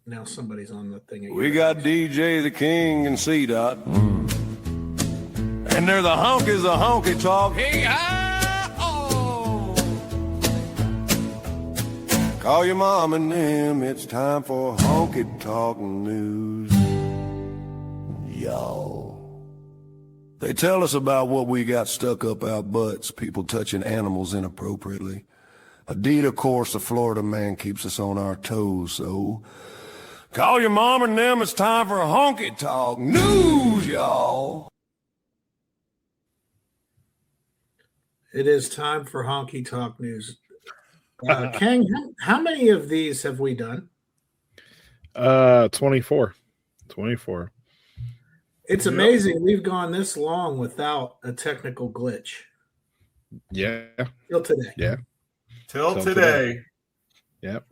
now somebody's on the thing. We got DJ the King and C-Dot. And they're the honkies of honky talk. Hey-hi-oh! Call your mom and them, it's time for honky talk news. Y'all. They tell us about what we got stuck up our butts, people touching animals inappropriately. Indeed, of course, the Florida man keeps us on our toes, so call your mom and them, it's time for honky talk news, y'all. It is time for honky talk news. Kang, how many of these have we done? 24. It's amazing we've gone this long without a technical glitch. Yeah. Till today. Yeah. Till today. Yep.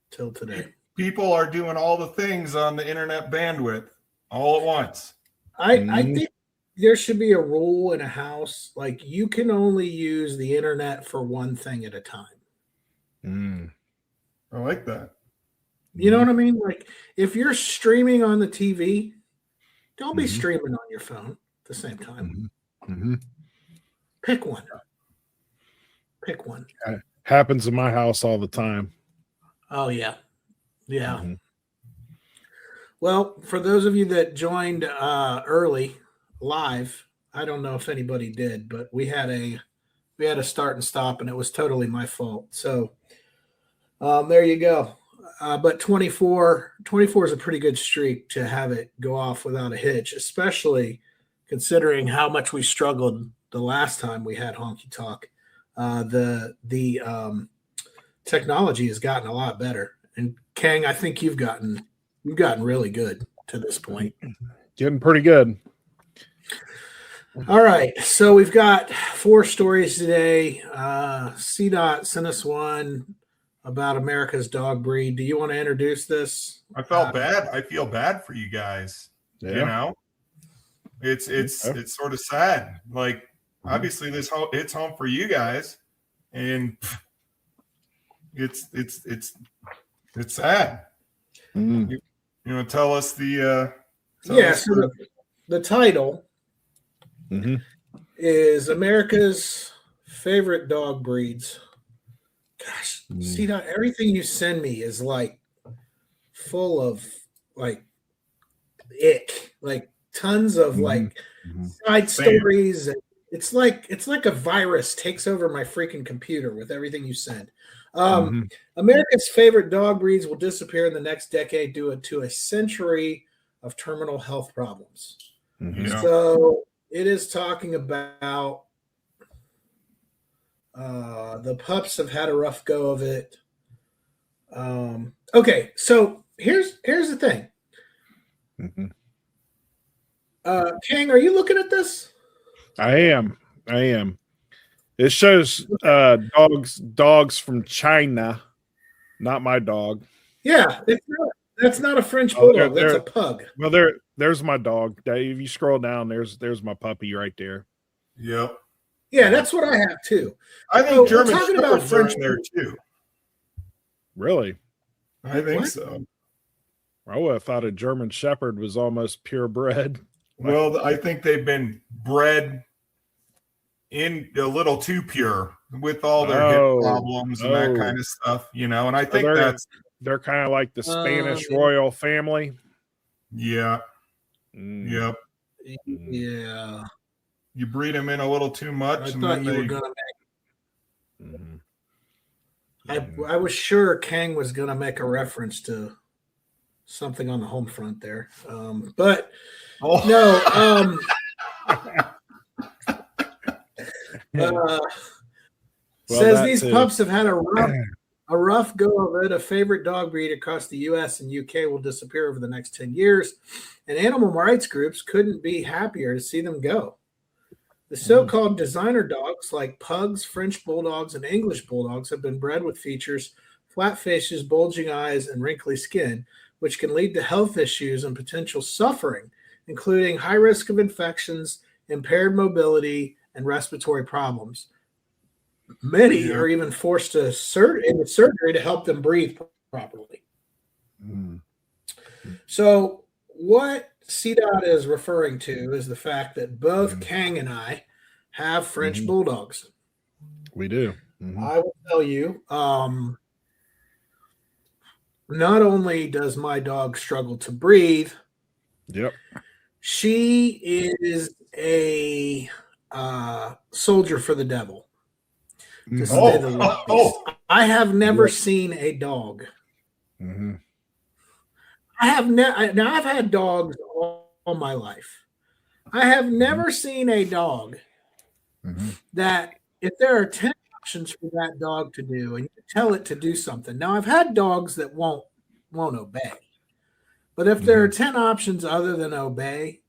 Till today. People are doing all the things on the internet bandwidth all at once. I think there should be a rule in a house, like you can only use the internet for one thing at a time. I like that. You know what I mean? Like if you're streaming on the TV, don't be streaming on your phone at the same time. Pick one. Pick one. Happens in my house all the time. Oh, yeah. Yeah. Well, for those of you that joined early live, I don't know if anybody did, but we had a start and stop, and it was totally my fault. So there you go. But 24 is a pretty good streak to have it go off without a hitch, especially considering how much we struggled the last time we had Honky Talk. The technology has gotten a lot better, and Kang, I think you've gotten really good to this point. Getting pretty good. All right, so we've got 4 stories today. C-Dot sent us one about America's dog breed. Do you want to introduce this? I felt bad. I feel bad for you guys. Yeah. You know, it's sort of sad. Like obviously it's home for you guys, and it's sad. You want to tell us the so the title is America's favorite dog breeds. Gosh, see that everything you send me is like full of like ick, like tons of like side stories. And it's like a virus takes over my freaking computer with everything you send. America's favorite dog breeds will disappear in the next decade due to a century of terminal health problems. So it is talking about the pups have had a rough go of it. Okay, so here's the thing. Kang, are you looking at this? I am. It shows dogs from China, not my dog. Yeah, that's not a French bulldog. That's a pug. Well, there's my dog, Dave. You scroll down, there's my puppy right there. Yep. Yeah, that's what I have too. I think German talking about French there too. Really? I think so. I would have thought a German Shepherd was almost purebred. Well, I think they've been bred in a little too pure with all their hip problems and that kind of stuff, you know. And I think they're kind of like the Spanish royal family. Yeah. Yep. Yeah. You breed them in a little too much. I thought you were gonna make. I was sure Kang was gonna make a reference to something on the home front there, but no. Says these pups have had a rough go of it. A favorite dog breed across the U.S. and U.K. will disappear over the next 10 years, and animal rights groups couldn't be happier to see them go. The so-called designer dogs like pugs, French bulldogs, and English bulldogs have been bred with features, flat faces, bulging eyes, and wrinkly skin, which can lead to health issues and potential suffering, including high risk of infections, impaired mobility, and respiratory problems. Many are even forced into surgery to help them breathe properly. So what CDOT is referring to is the fact that both Kang and I have French bulldogs. We do. I will tell you, not only does my dog struggle to breathe, Yep. she is a soldier for the devil. To say the least. I have never seen a dog. I have now I've had dogs all my life. I have never seen a dog that if there are 10 options for that dog to do and you tell it to do something. Now I've had dogs that won't obey. But if there are 10 options other than obey,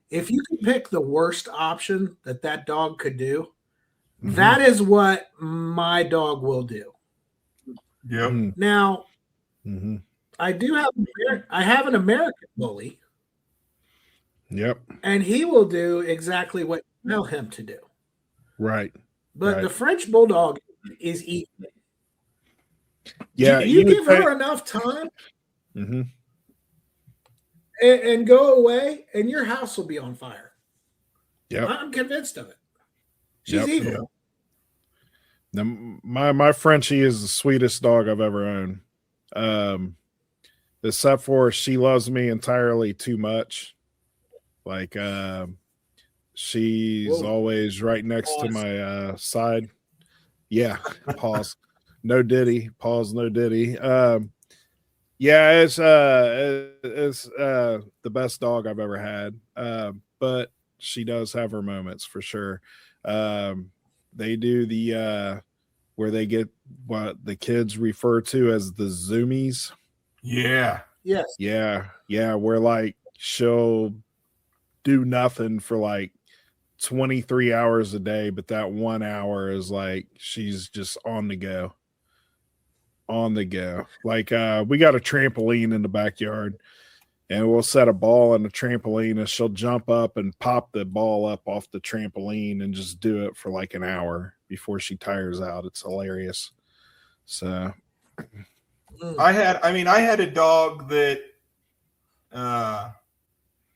if you can pick the worst option that dog could do, that is what my dog will do. Yep. Now, I have an American bully. Yep. And he will do exactly what you tell him to do. Right. But the French bulldog is easy. Yeah. You give her enough time and go away, and your house will be on fire. Yeah. I'm convinced of it. She's evil. Now, my Frenchie is the sweetest dog I've ever owned. Except for she loves me entirely too much. Like she's always right next to my side. Yeah, pause. No diddy. Pause, no diddy. Yeah, it's the best dog I've ever had. But she does have her moments for sure. They do the where they get what the kids refer to as the zoomies. Yeah. Yes. Yeah. Where like she'll do nothing for like 23 hours a day, but that 1 hour is like she's just on the go. Like we got a trampoline in the backyard, and we'll set a ball on the trampoline, and she'll jump up and pop the ball up off the trampoline and just do it for like an hour before she tires out. It's hilarious. So I had a dog that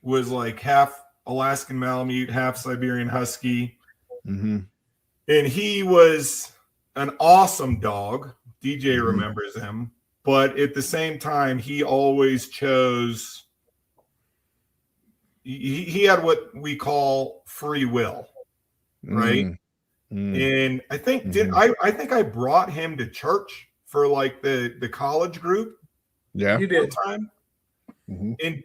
was like half Alaskan Malamute, half Siberian Husky. And he was an awesome dog. DJ remembers him. But at the same time, he always chose, he had what we call free will, right? And I think I think I brought him to church for like the college group. Yeah, you did. Time. And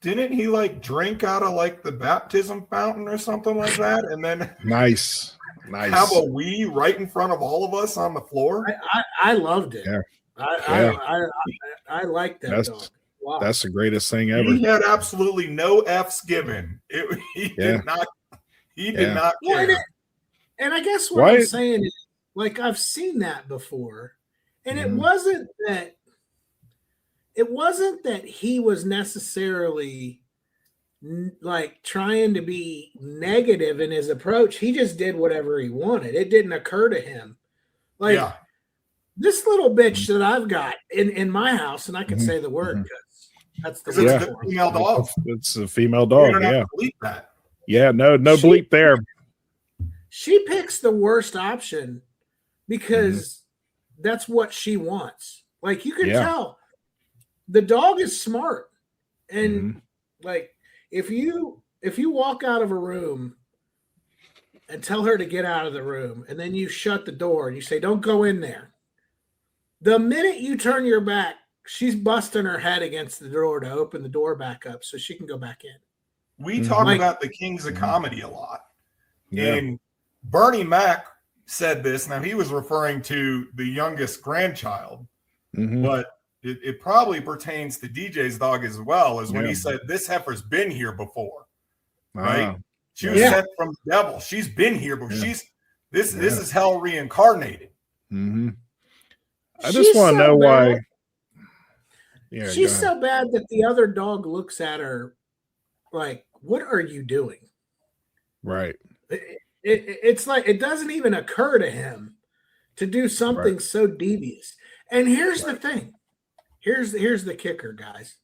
didn't he like drink out of like the baptism fountain or something like that? And then nice. Have a wee right in front of all of us on the floor. I loved it. Yeah. I like that dog. Wow. That's the greatest thing ever. He had absolutely no F's given. He did not care. Well, and I guess what I'm saying is, like, I've seen that before, and it wasn't that he was necessarily like trying to be negative in his approach. He just did whatever he wanted. It didn't occur to him. Like this little bitch that I've got in my house, and I can say the word because that's the word. It's a female dog. It's a female dog. You don't have to bleep that. Yeah, no bleep there. She picks the worst option because that's what she wants. Like you can tell the dog is smart. And like if you walk out of a room and tell her to get out of the room, and then you shut the door and you say, don't go in there. The minute you turn your back, she's busting her head against the door to open the door back up so she can go back in. We talk about the kings of comedy a lot. And Bernie Mac said this. Now, he was referring to the youngest grandchild, but it probably pertains to DJ's dog as well, as when he said, this heifer's been here before, right? She was sent from the devil. She's been here, but this is hell reincarnated. I just want to know why. Yeah, she's so bad that the other dog looks at her like, what are you doing? Right. It's like it doesn't even occur to him to do something so devious. And here's the thing. here's the kicker, guys.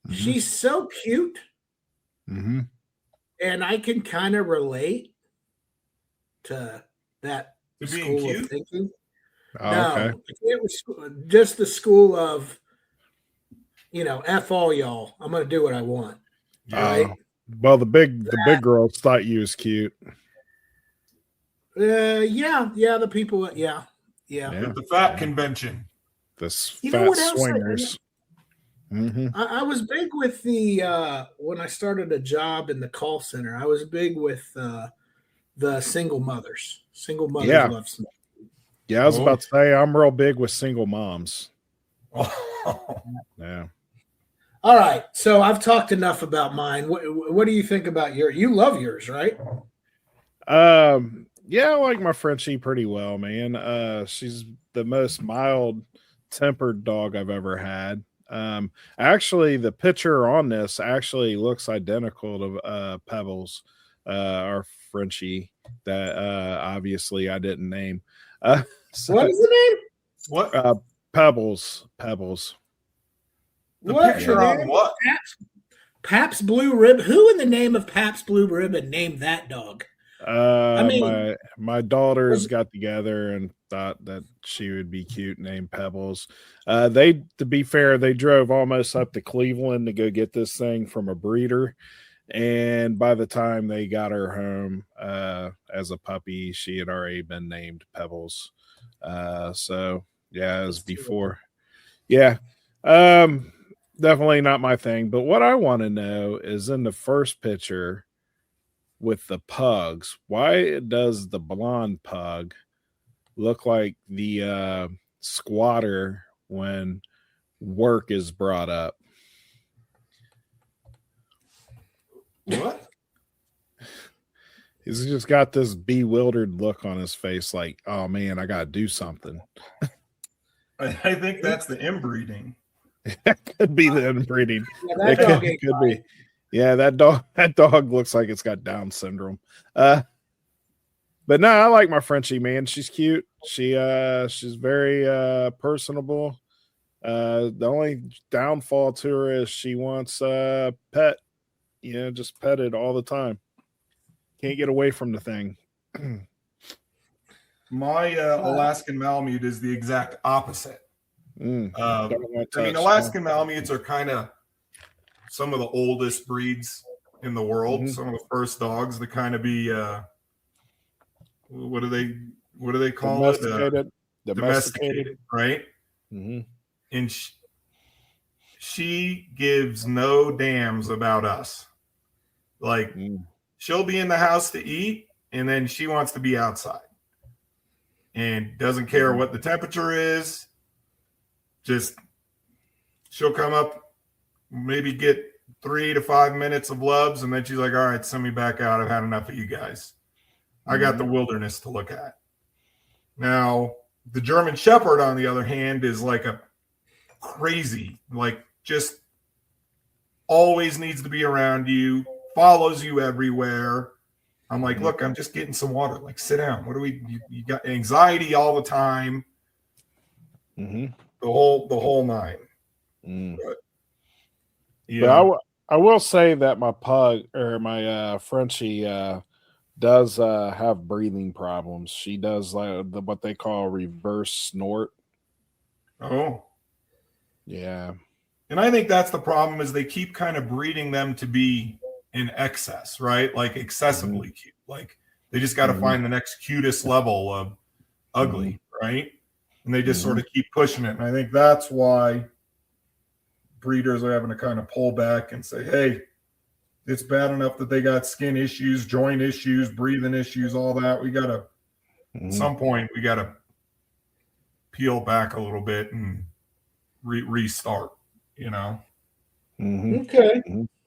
Mhm. She's so cute, Mm-hmm. and I can kind of relate to that To being school of cute? thinking. Oh, okay. No, it was just the school of, F all y'all. I'm going to do what I want. Right? Well, the big girls thought you was cute. Yeah. The people. Yeah. At the fat convention. This You know fat what else swingers. I was big with the when I started a job in the call center. I was big with the single mothers. Single mothers Yeah. love some. Yeah, I was about to say I'm real big with single moms. Oh. Yeah. All right, so I've talked enough about mine. What do you think about yours? You love yours, right? Yeah, I like my Frenchie pretty well, man. She's the most mild tempered dog I've ever had. Actually, the picture on this actually looks identical to Pebbles, our Frenchie that obviously I didn't name. So, what is the name? What? Pebbles. The picture on what? Pabst Blue Ribbon. Who in the name of Pabst Blue Ribbon named that dog? My daughters got together and thought that she would be cute, named Pebbles. To be fair, they drove almost up to Cleveland to go get this thing from a breeder. And by the time they got her home as a puppy, she had already been named Pebbles. So yeah, it was before. Yeah. Definitely not my thing. But what I want to know is in the first picture with the pugs, why does the blonde pug look like the squatter when work is brought up? What? He's just got this bewildered look on his face, like, oh man, I gotta do something. I think that's the inbreeding. Could be the inbreeding. Yeah, that could be. Yeah, that dog looks like it's got Down syndrome. But no, I like my Frenchie, man. She's cute. She's very personable. The only downfall to her is she wants pet. Just pet it all the time. Can't get away from the thing. My Alaskan Malamute is the exact opposite. Alaskan Malamutes are kind of some of the oldest breeds in the world. Some of the first dogs to kind of be what do they call it? Domesticated, right? Mm-hmm. And she gives no damns about us. Like she'll be in the house to eat, and then she wants to be outside, and doesn't care what the temperature is. Just she'll come up, maybe get 3 to 5 minutes of lubs, and then she's like, all right, send me back out. I've had enough of you guys. I got the wilderness to look at. Now, the German Shepherd, on the other hand, is like a crazy, like just always needs to be around you, follows you everywhere. I'm like, look, I'm just getting some water. Like, sit down. What do you got anxiety all the time. The whole nine. But I will say that my pug or my Frenchie does have breathing problems. She does what they call reverse snort. Oh, yeah. And I think that's the problem is they keep kind of breeding them to be in excess, right? Like excessively cute. Like they just got to find the next cutest level of ugly, right? And they just sort of keep pushing it. And I think that's why breeders are having to kind of pull back and say, hey, it's bad enough that they got skin issues, joint issues, breathing issues, all that. We got to, at some point, we got to peel back a little bit and restart, Okay.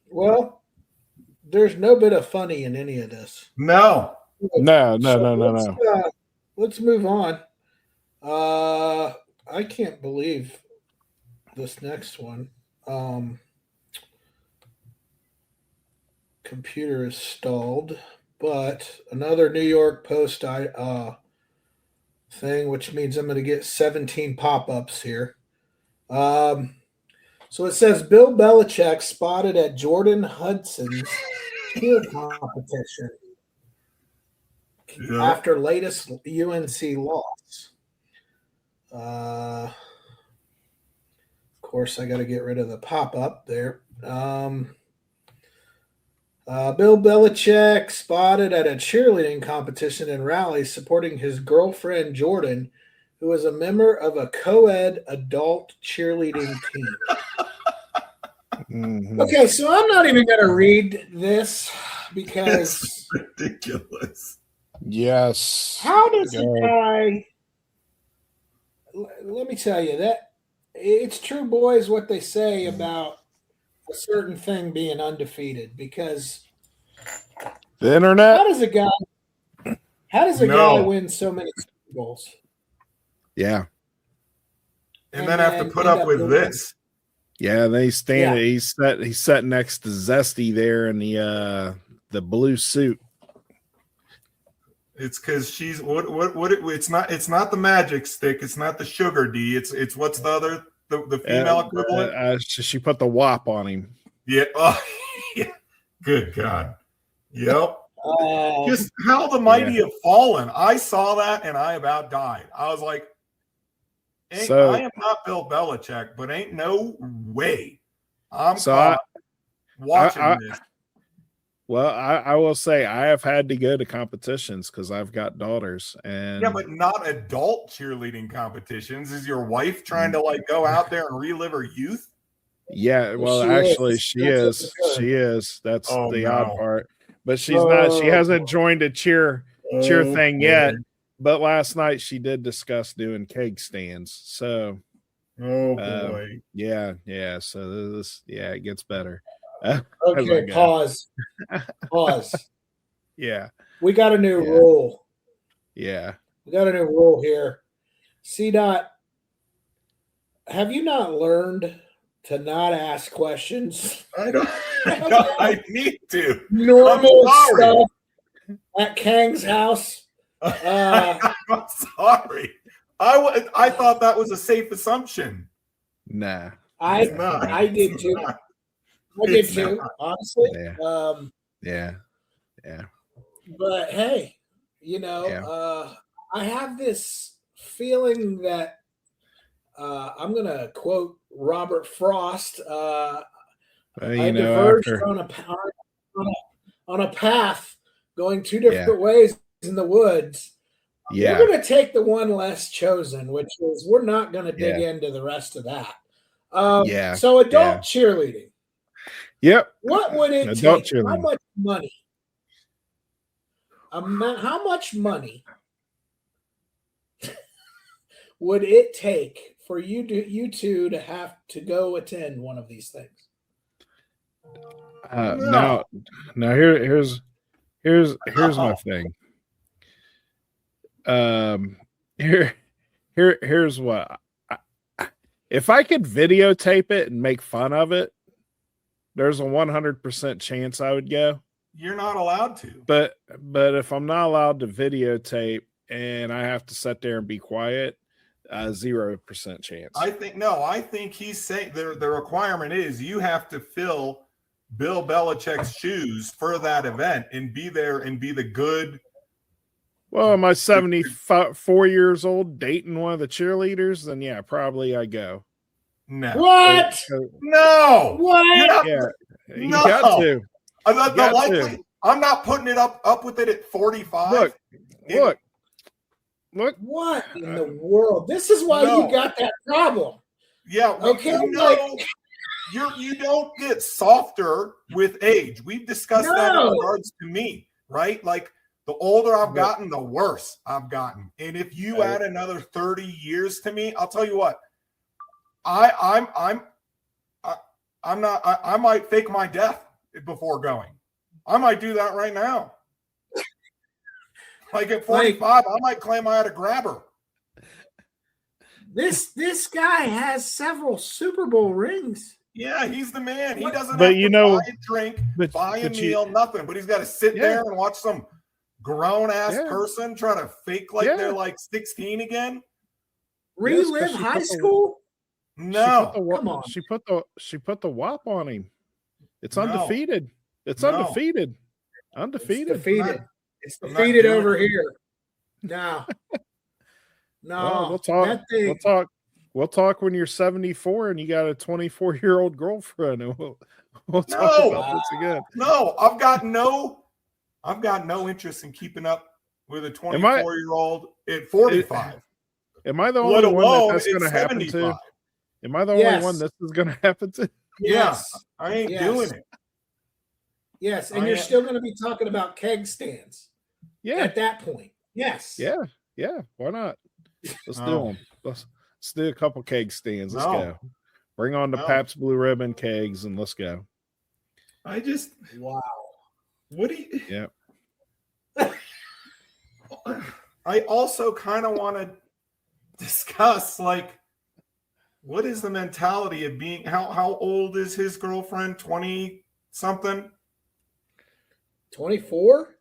Well, there's no bit of funny in any of this. No. Let's move on. I can't believe this next one. Computer is stalled, but another New York Post thing, which means I'm going to get 17 pop-ups here. So it says Bill Belichick spotted at Jordan Hudson's cheer competition after latest UNC loss. Of course, I got to get rid of the pop-up there. Bill Belichick spotted at a cheerleading competition in Raleigh supporting his girlfriend Jordan, who was a member of a co-ed adult cheerleading team. Mm-hmm. Okay, so I'm not even going to read this because it's ridiculous. Yes. How does a guy? Let me tell you that it's true, boys, what they say about a certain thing being undefeated. Because the internet. How does a guy win so many Super Bowls? Yeah, and then have to put up with this. Yeah, they stand. Yeah. He's sat next to Zesty there in the blue suit. It's because she's it's not the magic stick, it's not the sugar D, it's what's the other the female equivalent. She put the WAP on him. Yeah. Oh, yeah. Good God. Yep. Just how the mighty have fallen. I saw that and I about died. I was like, I am not Bill Belichick, but ain't no way I'm watching this. Well, I will say I have had to go to competitions because I've got daughters, and yeah, but not adult cheerleading competitions. Is your wife trying to like go out there and relive her youth? Yeah, well, actually, she is. That's the odd part. But she's not. She hasn't joined a cheer thing yet. But last night she did discuss doing keg stands. So, boy, yeah. So this, it gets better. Okay, pause. Yeah, we got a new rule. Yeah, we got a new rule here. C-Dot, have you not learned to not ask questions? I don't. I need to. Normal stuff at Kang's house. I'm sorry. I thought that was a safe assumption. Nah, I did too. I did too, honestly. Yeah. But hey, I have this feeling that I'm going to quote Robert Frost. I diverged on a path going two different ways in the woods. Yeah. We're going to take the one less chosen, which is we're not going to dig into the rest of that. So adult cheerleading. Yep. What would it take? How much money? How much money would it take for you two to have to go attend one of these things? Now here's my thing. Here's what. If I could videotape it and make fun of it, there's a 100% chance I would go. You're not allowed to. But if I'm not allowed to videotape and I have to sit there and be quiet, 0% chance. I think he's saying the requirement is you have to fill Bill Belichick's shoes for that event and be there and be the good. Well, am I 74 years old dating one of the cheerleaders? Then yeah, probably I go. No. What? No. What? You got to. I'm not putting it up with it at 45. Look. What in the world? This is why you got that problem. Yeah. Okay. You don't get softer with age. We've discussed that in regards to me, right? Like the older I've gotten, the worse I've gotten. And if you add another 30 years to me, I'll tell you what. I might fake my death before going. I might do that right now. Like at 45, I might claim I had a grabber. This guy has several Super Bowl rings. Yeah, he's the man. He doesn't have to buy a drink, buy a meal, nothing. But he's got to sit there and watch some grown-ass person try to fake like they're like 16 again. Relive high school? No, come on. She put the WAP on him. It's No. undefeated. It's No. undefeated. Undefeated. It's defeated. It's I'm not defeated doing over it. here. No. No. Well, we'll talk. That thing, We'll talk when you're 74 and you got a 24-year-old girlfriend. And we'll talk No. about this again. No, I've got no interest in keeping up with a 24-year-old at 45. Am I the Let only one alone that's going to at happen to? 75. Am I the only one this is going to happen to? yes. Yeah, I ain't doing it. Yes. And you're still going to be talking about keg stands. Yeah. At that point. Yes. Yeah. Yeah. Why not? Let's do them. Let's do a couple keg stands. Let's go. Bring on the Pabst Blue Ribbon kegs and let's go. Wow. What do you? Yeah. I also kind of want to discuss, like, what is the mentality of being? How old is his girlfriend? 20 something. 24.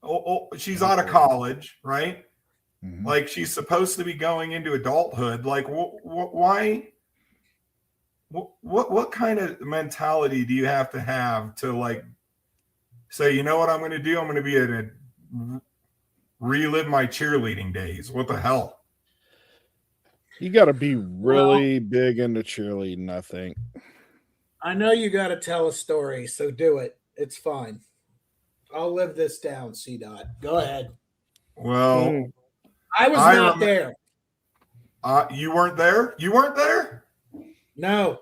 Oh, she's out of college, right? Mm-hmm. Like, she's supposed to be going into adulthood. Like, why? What kind of mentality do you have to like say, you know what I'm going to do? I'm going to be relive my cheerleading days. What the hell? You got to be really big into cheerleading, I think. I know you got to tell a story, so do it. It's fine. I'll live this down, C-Dot. Go ahead. Well, I was not there. You weren't there? You weren't there? No.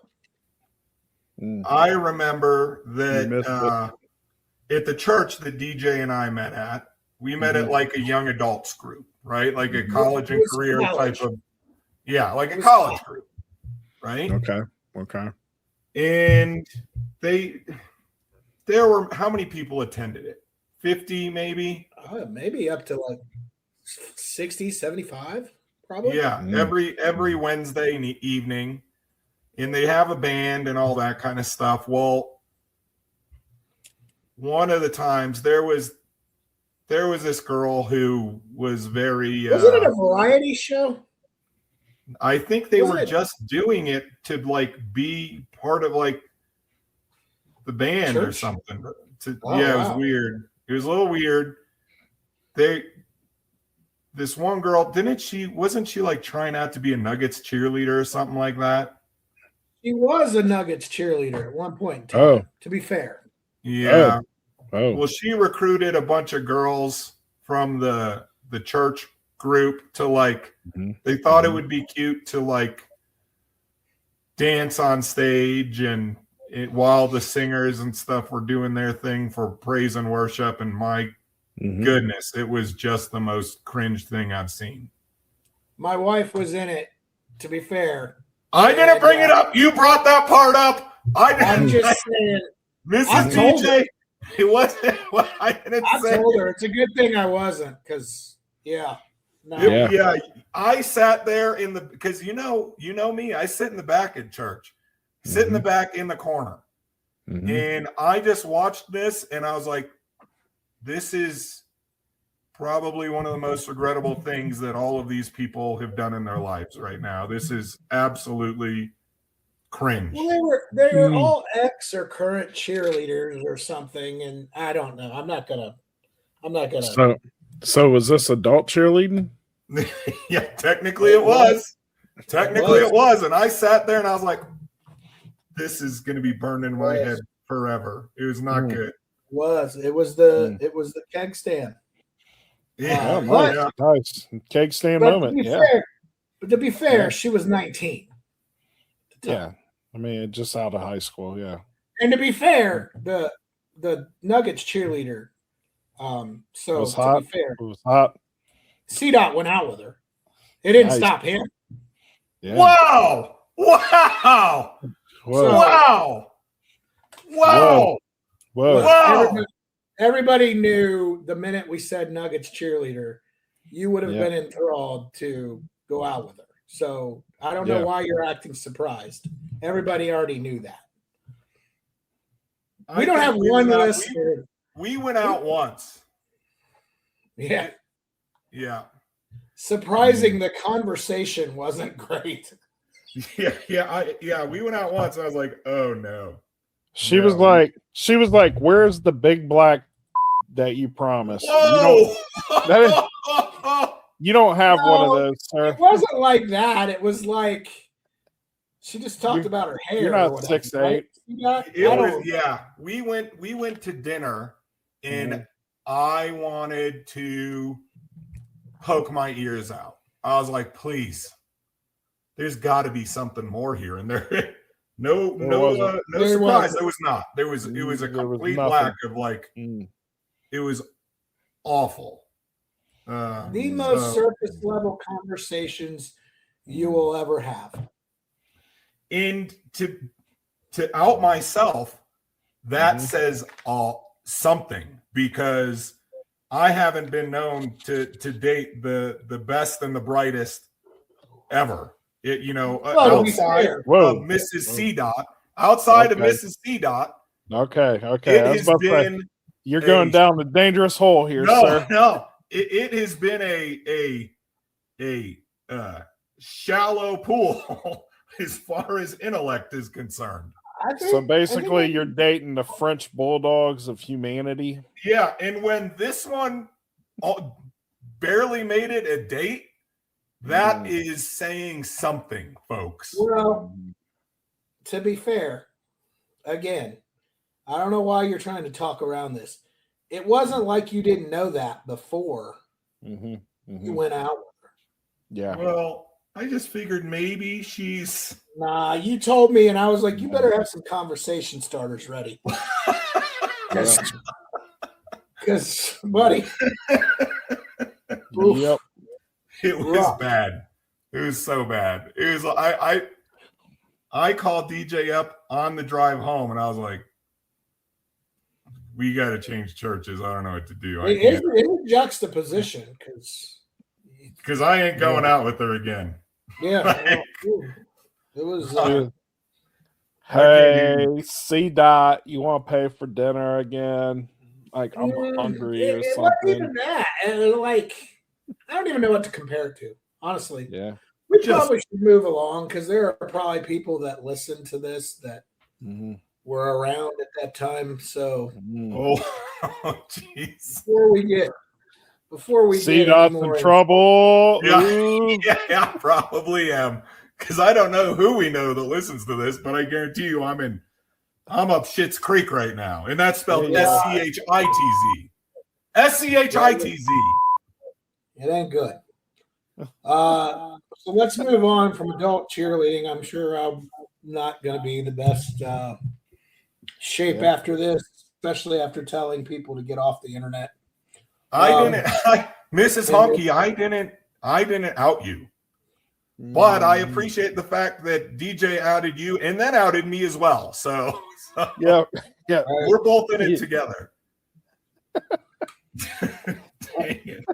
I remember that at the church that DJ and I met at, we met at like a young adults group, right? Like a college and career type of, like a college group, right? Okay. And there were, how many people attended it? 50 maybe? Maybe up to like 60, 75 probably. Yeah, every Wednesday evening. And they have a band and all that kind of stuff. Well, one of the times there was this girl who was very Wasn't it a variety show? I think they were just doing it to like be part of like the band or something. It was weird. It was a little weird. This one girl, wasn't she like trying out to be a Nuggets cheerleader or something like that? She was a Nuggets cheerleader at one point in time, to be fair. Yeah. Oh. Well, she recruited a bunch of girls from the church group to like, they thought it would be cute to like dance on stage and while the singers and stuff were doing their thing for praise and worship. And my goodness, it was just the most cringe thing I've seen. My wife was in it, to be fair. I didn't bring it up. You brought that part up. I'm just saying. Mrs. DJ, it wasn't what I didn't say. I told her. It's a good thing I wasn't because, I sat there because you know me, I sit in the back at church, sit in the back in the corner. And I just watched this and I was like, this is probably one of the most regrettable things that all of these people have done in their lives right now. This is absolutely cringe. Well, they were all ex or current cheerleaders or something, and I don't know. I'm not gonna. So was this adult cheerleading? Yeah, technically it was. Technically it was, and I sat there and I was like, "This is going to be burned in my head forever." It was not good. It was the keg stand. Yeah, nice keg stand moment. But to be fair, she was 19. Yeah, I mean, just out of high school. Yeah, and to be fair, the Nuggets cheerleader. So was hot. To be fair, it was hot. C-Dot went out with her. It didn't stop him. Yeah. Wow! Wow! Whoa. Wow! Wow! Whoa! Wow! Everybody knew the minute we said Nuggets cheerleader, you would have been enthralled to go out with her. So I don't know why you're acting surprised. Everybody already knew that. We don't have one listener. We went out once. Yeah. Yeah. Surprising the conversation wasn't great. Yeah. We went out once, and I was like, "Oh no." She was like, "Where's the big black that you promised?" Whoa! You don't have one of those, sir. It wasn't like that. It was like she just talked about her hair. You're not 6'8". Right? We went to dinner, and I wanted to poke my ears out. I was like, please, there's got to be something more here. And there, no surprise. There was not. It was a complete lack of it was awful. The most surface level conversations you will ever have. And to out myself, that says something, because I haven't been known to date the best and the brightest ever. Outside of Mrs. C. Dot. Outside of Mrs. C. Dot. Okay. I was about to say, you're going down the dangerous hole here, sir. No. It has been a shallow pool as far as intellect is concerned. So basically, you're dating the French bulldogs of humanity. Yeah, and when this one barely made it a date, that is saying something, folks. Well, to be fair, again, I don't know why you're trying to talk around this. It wasn't like you didn't know that before you went out with her. Yeah. Well, I just figured maybe she's... Nah, you told me, and I was like, you better have some conversation starters ready. Because, buddy. Yep. It was bad. It was so bad. It was... I called DJ up on the drive home, and I was like, we got to change churches. I don't know what to do. It's a juxtaposition, because I ain't going out with her again. Yeah. It was. Hey, C. Dot, you want to pay for dinner again? Like, I'm hungry or something. It wasn't even that. And I don't even know what to compare it to, honestly. Yeah. We probably should move along, because there are probably people that listen to this that were around at that time. So, jeez. Before we C. Dot's in trouble. Yeah, I probably am, because I don't know who we know that listens to this, but I guarantee you I'm up Schitt's Creek right now, and that's spelled SCHITZ. SCHITZ. It ain't good. So let's move on from adult cheerleading. I'm sure I'm not going to be the best shape after this, especially after telling people to get off the internet. Mrs. Honky, I didn't out you, but I appreciate the fact that DJ outed you and then outed me as well. So yeah, we're both in it together. Dang it.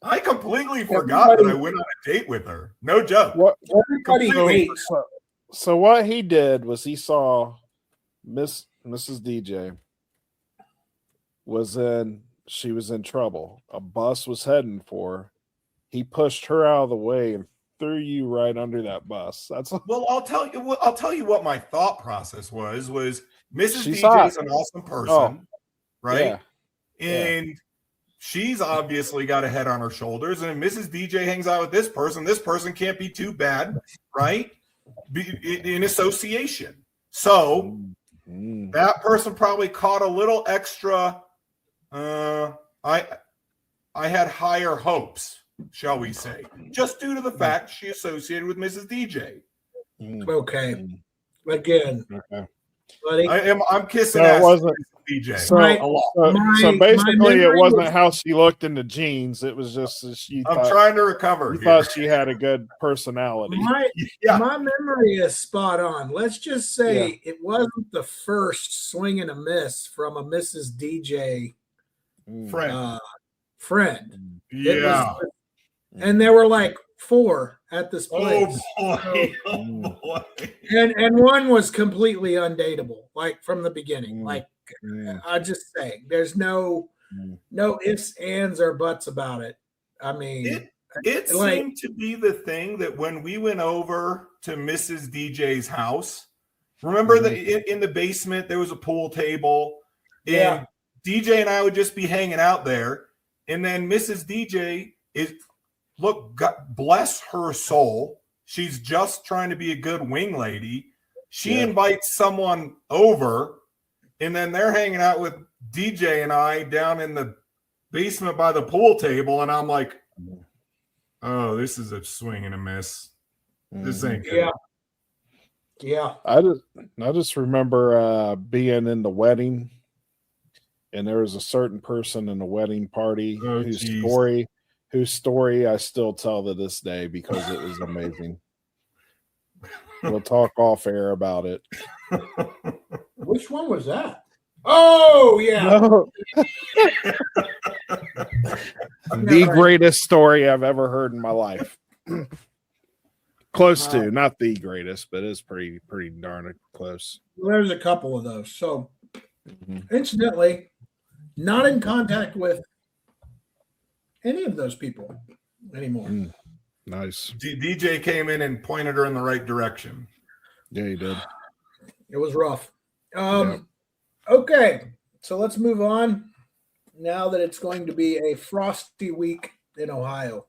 I completely forgot that I went on a date with her. No joke. So what he did was he saw Mrs. DJ she was in trouble. A bus was heading for her. He pushed her out of the way and threw you right under that bus. Well, I'll tell you what my thought process was Mrs. DJ is an awesome person, right? Yeah. And she's obviously got a head on her shoulders, and Mrs. DJ hangs out with this person can't be too bad, right? In association. So that person probably caught a little extra. I had higher hopes, shall we say, just due to the fact she associated with Mrs. DJ. Okay. Again. Okay. Buddy. I'm kissing ass with DJ. So basically, it wasn't how she looked in the jeans. It was just I'm trying to recover. You thought she had a good personality. My memory is spot on. Let's just say it wasn't the first swing and a miss from a Mrs. DJ friend. Yeah. And there were like 4 at this place. Oh boy. And one was completely undateable, like from the beginning. I just say there's no ifs, ands, or buts about it. I mean, It seemed to be the thing that when we went over to Mrs. DJ's house, remember that in the basement there was a pool table, and DJ and I would just be hanging out there, and then Mrs. DJ God bless her soul, she's just trying to be a good wing lady. She invites someone over, and then they're hanging out with DJ and I down in the basement by the pool table, and I'm like, oh, this is a swing and a miss. This ain't good. Yeah. I just remember being in the wedding, and there was a certain person in the wedding party whose story I still tell to this day because it was amazing. We'll talk off air about it. Which one was that? Oh, yeah. No. The greatest story I've ever heard in my life. Close to, not the greatest, but it's pretty darn close. Well, there's a couple of those. So, incidentally, not in contact with any of those people anymore. Nice. DJ came in and pointed her in the right direction. Yeah, he did. It was rough. Okay, so let's move on now that it's going to be a frosty week in Ohio.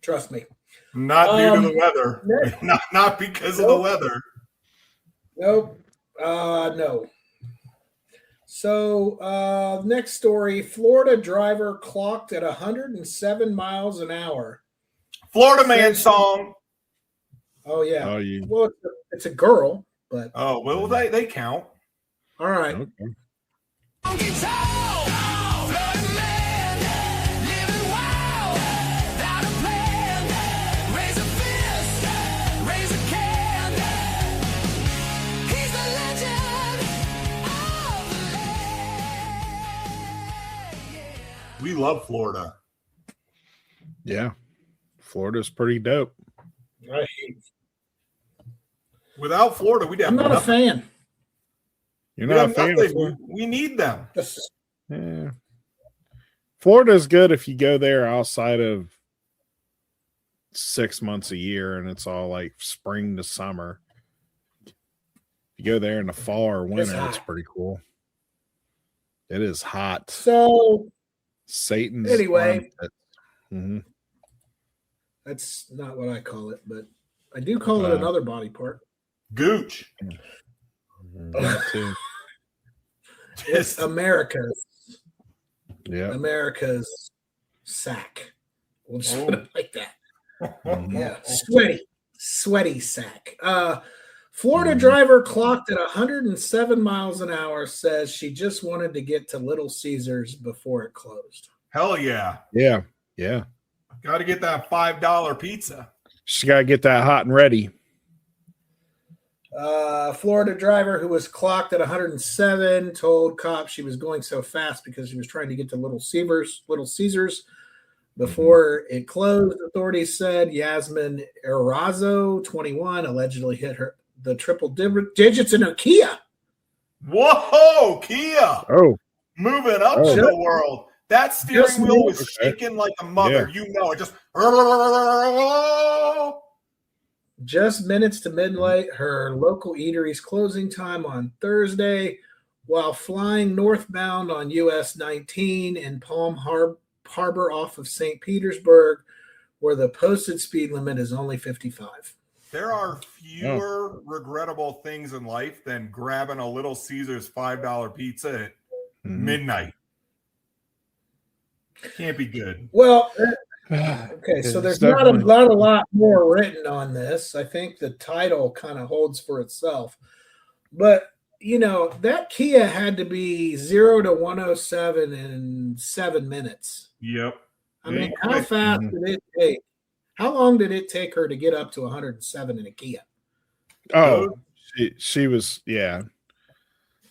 Trust me. Not due to the weather. Not because of the weather. Nope. No. So next story, Florida driver clocked at 107 miles an hour. Florida man song. Oh, yeah. Oh, Well, it's a girl, but. Oh, well, they count. All right. Okay. We love Florida. Yeah. Florida's pretty dope. Right. Without Florida, we'd have I'm not nothing. a fan. You're not a fan of Florida? We need them. Yeah. Florida's good if you go there outside of 6 months a year and it's all like spring to summer. If you go there in the fall or winter, it's pretty cool. It is hot. So Satan's anyway, that's not what I call it, but I do call it another body part. Gooch. That too. It's America's. Yeah. America's sack. We'll just put it like that. Yeah. Sweaty sack. Florida driver clocked at 107 miles an hour says she just wanted to get to Little Caesars before it closed. Hell yeah. Yeah. Yeah. Got to get that $5 pizza. She's got to get that hot and ready. Florida driver who was clocked at 107 told cops she was going so fast because she was trying to get to Little Caesars before it closed. Authorities said Yasmin Erazo, 21, allegedly hit the triple digits in her Kia. Whoa, Kia! Oh, moving up in the world. That steering wheel was shaking like a mother. Yeah. You know, it just. Just minutes to midnight, her local eatery's closing time on Thursday, while flying northbound on US 19 in Palm Harbor off of St. Petersburg, where the posted speed limit is only 55. There are fewer regrettable things in life than grabbing a Little Caesars $5 pizza at midnight. Can't be good. Well, okay, so there's not a lot more written on this. I think the title kind of holds for itself. But, you know, that Kia had to be 0 to 107 in 7 minutes. Yep. I mean, how fast did it take? How long did it take her to get up to 107 in a Kia? Oh, she was, yeah.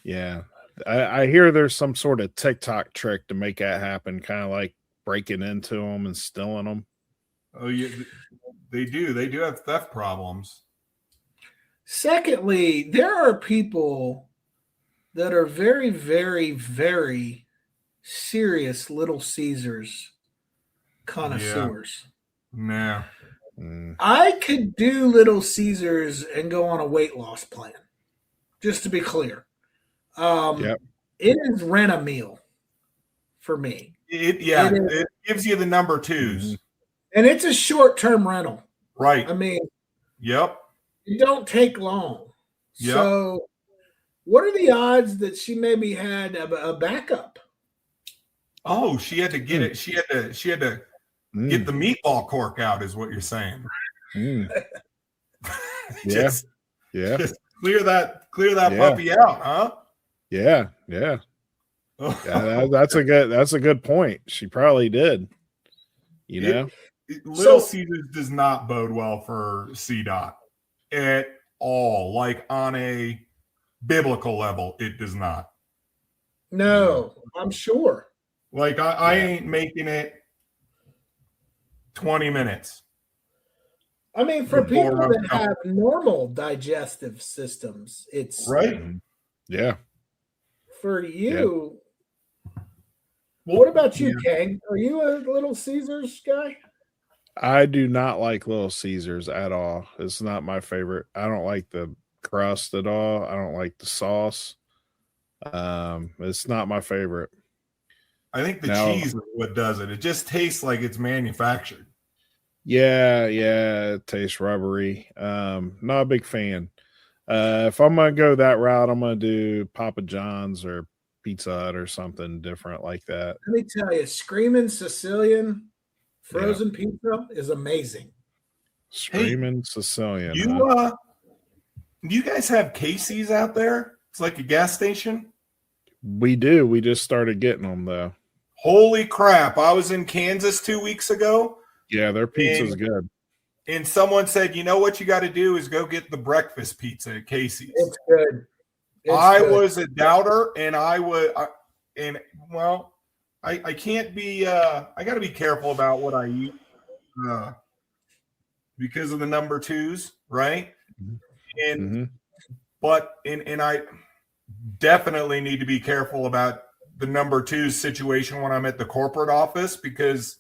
Yeah. I hear there's some sort of TikTok trick to make that happen, kind of like breaking into them and stealing them. Oh, yeah, they do. They do have theft problems. Secondly, there are people that are very, very, very serious Little Caesars connoisseurs. No. I could do Little Caesars and go on a weight loss plan. Just to be clear. It is rent a meal for me. It gives you the number 2s. And it's a short-term rental. Right. I mean, yep. It don't take long. Yep. So what are the odds that she maybe had a backup? Oh, she had to get it. She had to get the meatball cork out, is what you're saying. Just clear that puppy out, huh? Yeah. That's a good point. She probably did. Little Caesars does not bode well for CDOT at all. Like on a biblical level, it does not. No, I'm sure. Like I ain't making it 20 minutes. I mean, for people that have normal digestive systems, it's right. Yeah. For you, what about you, Kang? Are you a Little Caesars guy? I do not like Little Caesars at all. It's not my favorite. I don't like the crust at all. I don't like the sauce. It's not my favorite. I think the cheese is what does it. It just tastes like it's manufactured. Yeah, it tastes rubbery. Not a big fan. If I'm gonna go that route, I'm gonna do Papa John's or Pizza Hut or something different like that. Let me tell you, Screaming Sicilian frozen pizza is amazing. Screaming Sicilian. Do you guys have Casey's out there? It's like a gas station. We do. We just started getting them though. Holy crap! I was in Kansas 2 weeks ago. Yeah, their pizza's good. And someone said, you know what you got to do is go get the breakfast pizza at Casey's. It's good. I was a doubter, and I can't be. I got to be careful about what I eat because of the number 2s, right? And and I definitely need to be careful about the number 2 situation when I'm at the corporate office because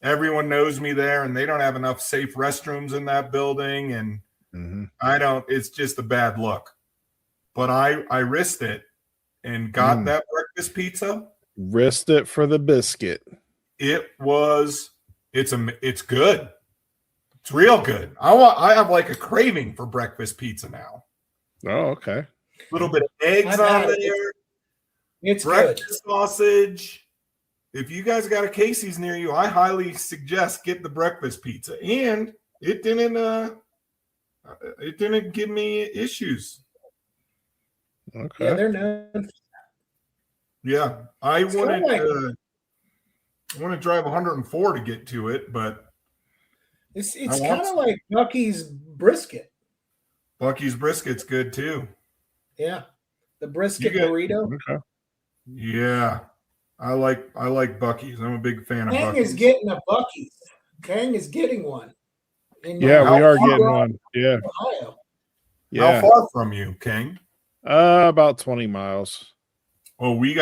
everyone knows me there and they don't have enough safe restrooms in that building. And it's just a bad look, but I risked it and got that breakfast pizza. Risked it for the biscuit. It's good. It's real good. I have like a craving for breakfast pizza now. Oh, okay. A little bit of eggs on there. It's breakfast good. Sausage. If you guys got a Casey's near you, I highly suggest get the breakfast pizza. And it didn't give me issues. Okay. Yeah, they're known. Yeah, I want to drive 104 to get to it, but it's kind of like Bucky's brisket. Bucky's brisket's good too. Yeah, the brisket burrito. Okay. Yeah, I like Bucky's. I'm a big fan of Kang Bucky's. is getting a Bucky's. Kang is getting one. Yeah, we are getting one. Yeah. Ohio. Yeah. How far from you, King? About 20 miles. Well, I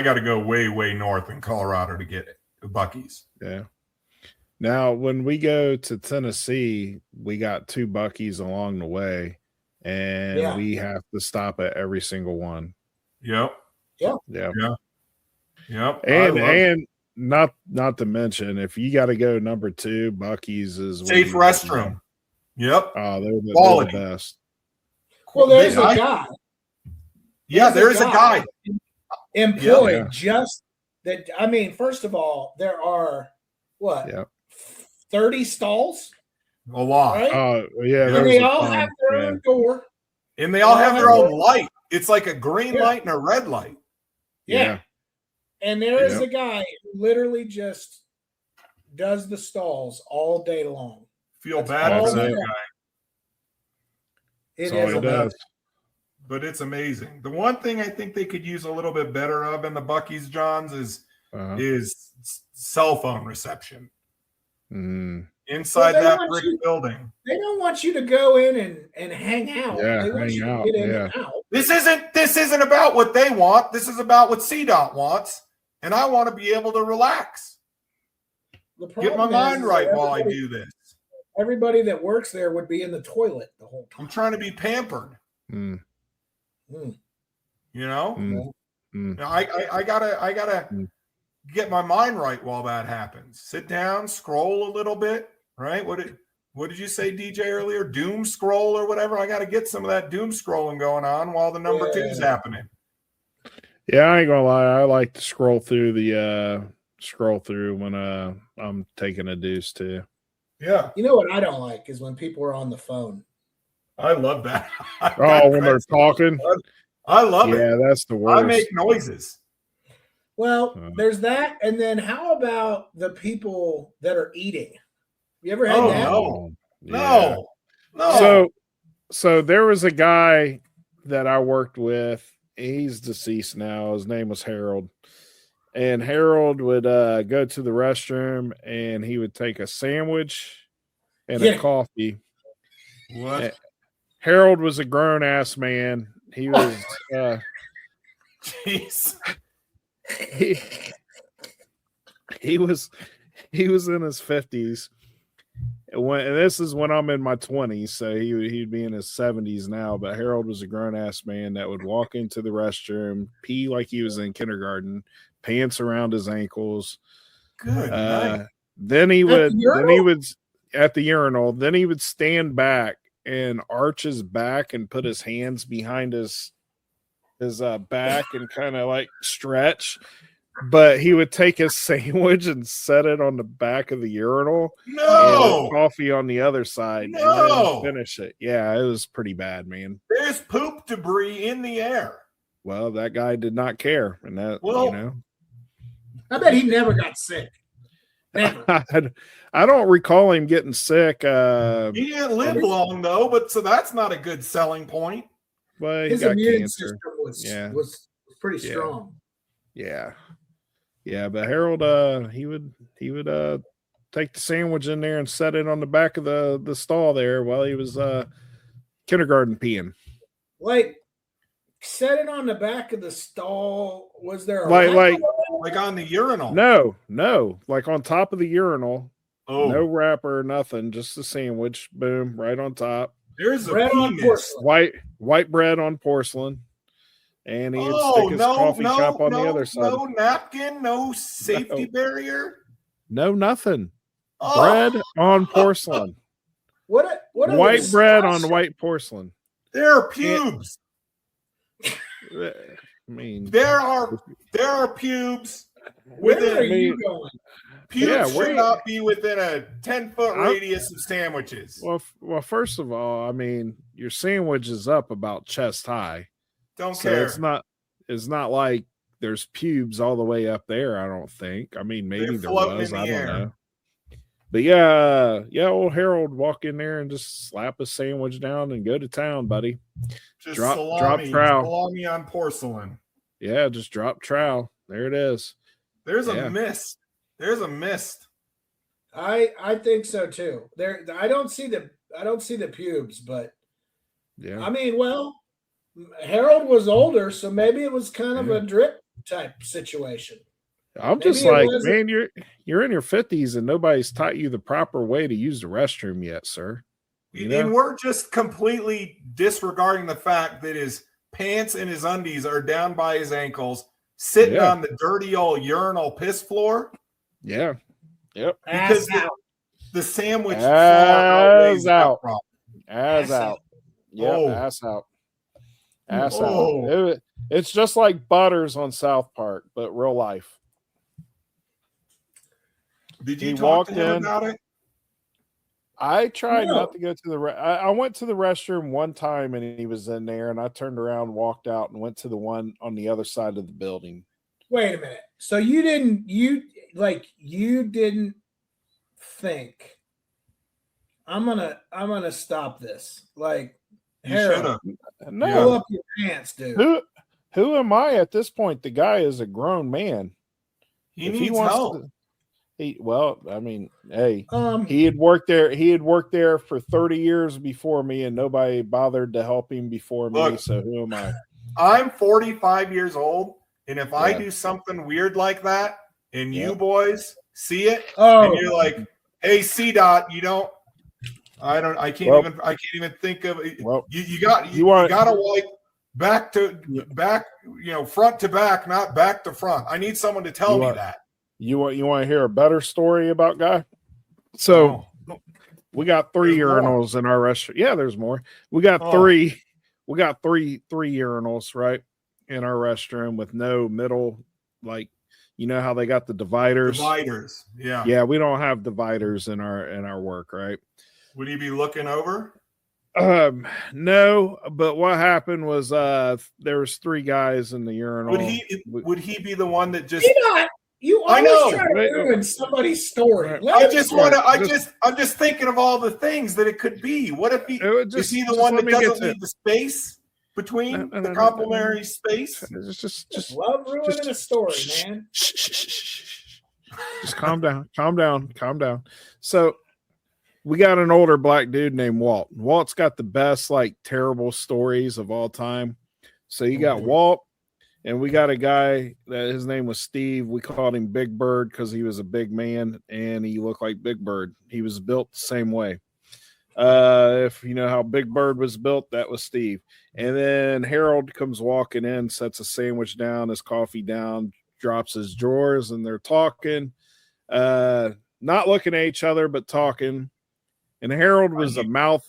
got to go way, way north in Colorado to get it. Bucky's. Yeah. Now, when we go to Tennessee, we got 2 Bucky's along the way, and we have to stop at every single one. Yep. And not to mention, if you got to go number 2, Bucky's is safe restroom. Yep. Oh, they're the best. Well, there's a guy. Yeah, there's a guy employed just that. I mean, first of all, there are 30 stalls. A lot. Right? Yeah. And they all have their own door. And they all have their own light. It's like a green light and a red light. Yeah. And there is a guy who literally just does the stalls all day long. Feel bad for that guy. It is amazing. But it's amazing. The one thing I think they could use a little bit better of in the Bucky's, Johns, is cell phone reception. Inside that brick building. They don't want you to go in and hang out. Yeah, they want you to get in and out. This isn't about what they want. This is about what CDOT wants. And I want to be able to relax. The Get my mind right while I do this. Everybody that works there would be in the toilet the whole time. I'm trying to be pampered. Mm. You know? Mm. I gotta get my mind right while that happens. Sit down, scroll a little bit, right? What did you say, DJ, earlier? Doom scroll or whatever. I gotta get some of that doom scrolling going on while the number 2's happening. Yeah, I ain't gonna lie. I like to scroll through when I'm taking a deuce too. Yeah. You know what I don't like is when people are on the phone. I love that. When they're talking. I love it. Yeah, that's the worst. I make noises. Well, there's that. And then how about the people that are eating? You ever had that? No. So there was a guy that I worked with. He's deceased now. His name was Harold. And Harold would go to the restroom and he would take a sandwich and a coffee. What? Harold was a grown-ass man. He was jeez. He was in his 50s. And this is when I'm in my 20s, so he'd be in his 70s now. But Harold was a grown-ass man that would walk into the restroom, pee like he was in kindergarten, pants around his ankles. Good night. Then he would at the urinal. Then he would stand back and arch his back and put his hands behind his back and kind of like stretch. But he would take his sandwich and set it on the back of the urinal. No, and coffee on the other side. No, and finish it. Yeah, it was pretty bad, man. There's poop debris in the air. Well, that guy did not care, and that I bet he never got sick. Never. I don't recall him getting sick. He didn't live long though, but so that's not a good selling point. Well, his immune system was pretty strong. Yeah, but Harold, he would take the sandwich in there and set it on the back of the stall there while he was kindergarten peeing. Like, set it on the back of the stall. Was there a like on the urinal? No, like on top of the urinal. Oh, no wrapper, nothing, just a sandwich. Boom, right on top. There's bread on porcelain. White bread on porcelain. And he'd stick his coffee cup on the other side. No napkin, no safety barrier. No, nothing. Bread on porcelain. What white bread on white porcelain. There are pubes. I mean, there are pubes within. Where are you going? Pubes should not be within a 10-foot radius of sandwiches. Well, first of all, I mean, your sandwich is up about chest high. Don't care. It's not like there's pubes all the way up there. I don't think. I mean, maybe there was. I don't know. But yeah, old Harold would walk in there and just slap a sandwich down and go to town, buddy. Just drop salami, trowel. Salami on porcelain. Yeah, just drop trowel. There it is. There's a mist. There's a mist. I think so too. I don't see the pubes, but yeah. I mean, well, Harold was older, so maybe it was kind of a drip type situation. I'm just like, man, you're in your 50s and nobody's taught you the proper way to use the restroom yet, sir. And we're just completely disregarding the fact that his pants and his undies are down by his ankles, sitting on the dirty old urinal piss floor. Yeah. Yep. Because the sandwich ass out. Ass out. Yep, ass out. Ass out. It's just like Butters on South Park, but real life. Did you talk to him about it? I tried not to go to the I went to the restroom one time and he was in there and I turned around, walked out and went to the one on the other side of the building. Wait a minute. So you didn't think I'm gonna stop this. Like, Harold, pull up your pants, dude. Who am I at this point? The guy is a grown man. He needs help. He had worked there. He had worked there for 30 years before me, and nobody bothered to help him before me. So who am I? I'm 45 years old, and if I do something weird like that, and you boys see it, Oh, and you're like, "Hey, C-Dot, you don't." I can't even think of it. Well, You got to wipe back to back, front to back, not back to front. I need someone to tell me that. You want to hear a better story about Guy? So we got 3 urinals in our restaurant. Yeah, there's more. We got 3. We got three urinals, right, in our restroom with no middle, like, you know how they got the dividers. Yeah. Yeah, we don't have dividers in our work, right? Would he be looking over? No, but what happened was there was 3 guys in the urinal. Would he be the one that just You always try to ruin somebody's story. I'm just thinking of all the things that it could be. What if is he the one that doesn't need the space between the complementary space? Just love ruining a story, man. Just calm down. So we got an older black dude named Walt. Walt's got the best, like, terrible stories of all time. So you got Walt. And we got a guy that his name was Steve. We called him Big Bird because he was a big man and he looked like Big Bird. He was built the same way. If you know how Big Bird was built, that was Steve. And then Harold comes walking in, sets a sandwich down, his coffee down, drops his drawers, and they're talking, not looking at each other, but talking. And Harold was a mouth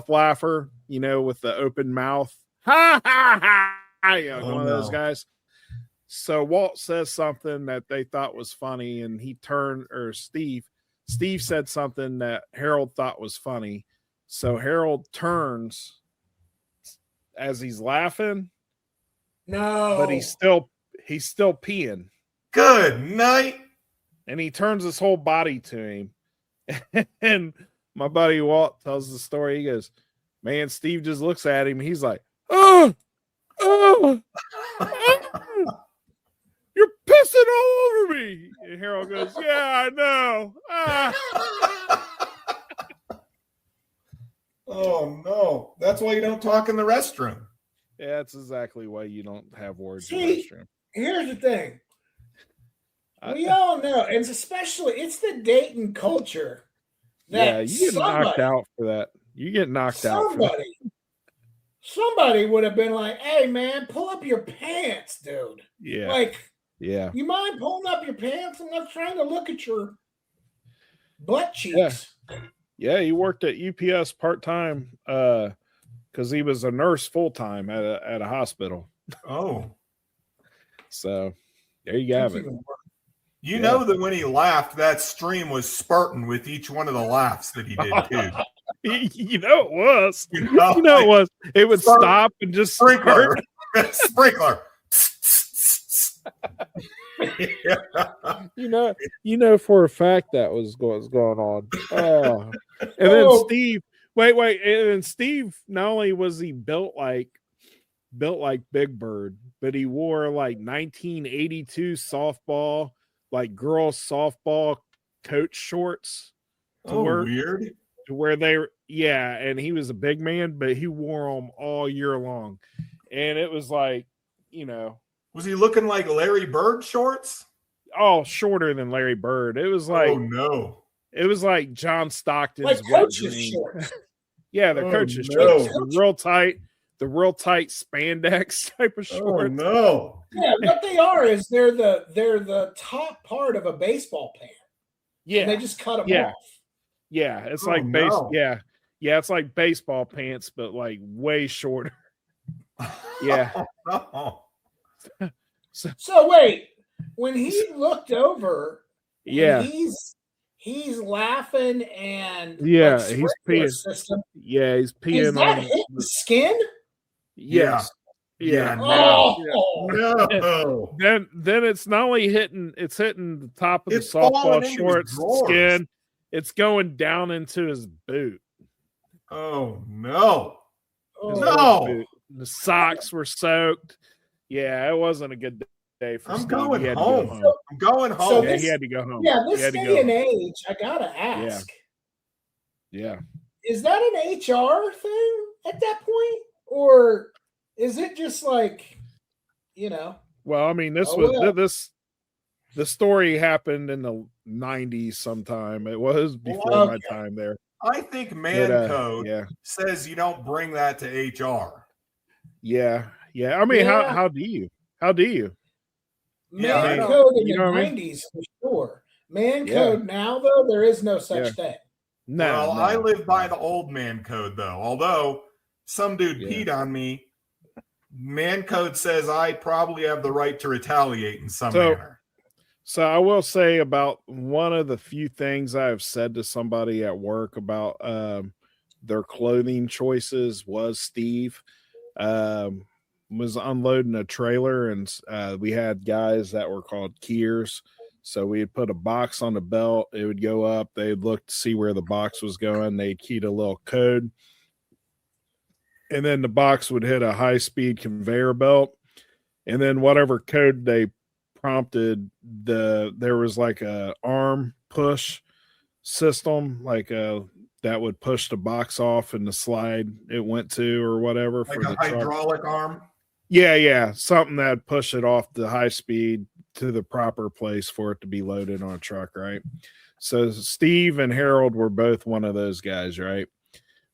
laugher, with the open mouth. Ha ha ha. One of those guys. So Walt says something that they thought was funny, and Steve said something that Harold thought was funny. So Harold turns as he's laughing. No, but he's still peeing. Good night. And he turns his whole body to him. And my buddy Walt tells the story. He goes, "Man, Steve just looks at him. He's like, oh, you're pissing all over me." And Harold goes, "Yeah, I know." Oh no, that's why you don't talk in the restroom. Yeah, that's exactly why you don't have words in the restroom. Here's the thing. We all know, and it's the Dayton culture. Yeah, you get knocked out for that. You get knocked out for that. Somebody would have been like, "Hey, man, pull up your pants, dude." Yeah. Like, yeah. You mind pulling up your pants? I'm not trying to look at your butt cheeks. Yeah, he worked at UPS part-time because he was a nurse full-time at a hospital. Oh. So there you have it. You know that when he laughed, that stream was spurting with each one of the laughs that he did too. You know it was. It was. It would stop and just sprinkler. Sprinkler. You know for a fact that was going on. Oh. And then Steve, wait, and then Steve, not only was he built like Big Bird, but he wore like 1982 softball, like girls softball coach shorts to work. Weird. To where and he was a big man, but he wore them all year long. And it was like, was he looking like Larry Bird shorts? Oh, shorter than Larry Bird. It was like, oh no. It was like John Stockton's like coach's shorts. Yeah, the coach's shorts. The real tight spandex type of shorts. Oh no. Yeah, what they are is they're the top part of a baseball pant. Yeah. And they just cut them off. Yeah, it's like it's like baseball pants, but like way shorter. Yeah. So wait, when he looked over, he's laughing and he's peeing. System. Yeah, he's peeing. Is that hitting the skin? Yes. Yeah. No. Then it's not only hitting the top of the softball shorts skin. It's going down into his boot. Oh no. No. The socks were soaked. Yeah, it wasn't a good day for Steve. I'm going home. He had to go home. Yeah, this day and age, I gotta ask. Yeah. Is that an HR thing at that point? Or is it just like, Well, I mean, this the story happened in the 90s sometime. It was before my time there. I think code says you don't bring that to HR. Yeah. I mean, how do you? Man code in the 90s for sure. Man code now, though, there is no such thing. No, I live by the old man code, though. Although some dude peed on me, man code says I probably have the right to retaliate in some manner. So I will say about one of the few things I have said to somebody at work about their clothing choices was Steve was unloading a trailer, and we had guys that were called keyers. So we'd put a box on the belt. It would go up. They'd look to see where the box was going. They'd key a little code. And then the box would hit a high-speed conveyor belt. And then whatever code they prompted, there was like a arm push system, like that would push the box off and the slide it went to or whatever. Like for a hydraulic arm? Yeah. Something that push it off the high speed to the proper place for it to be loaded on a truck, right? So Steve and Harold were both one of those guys, right?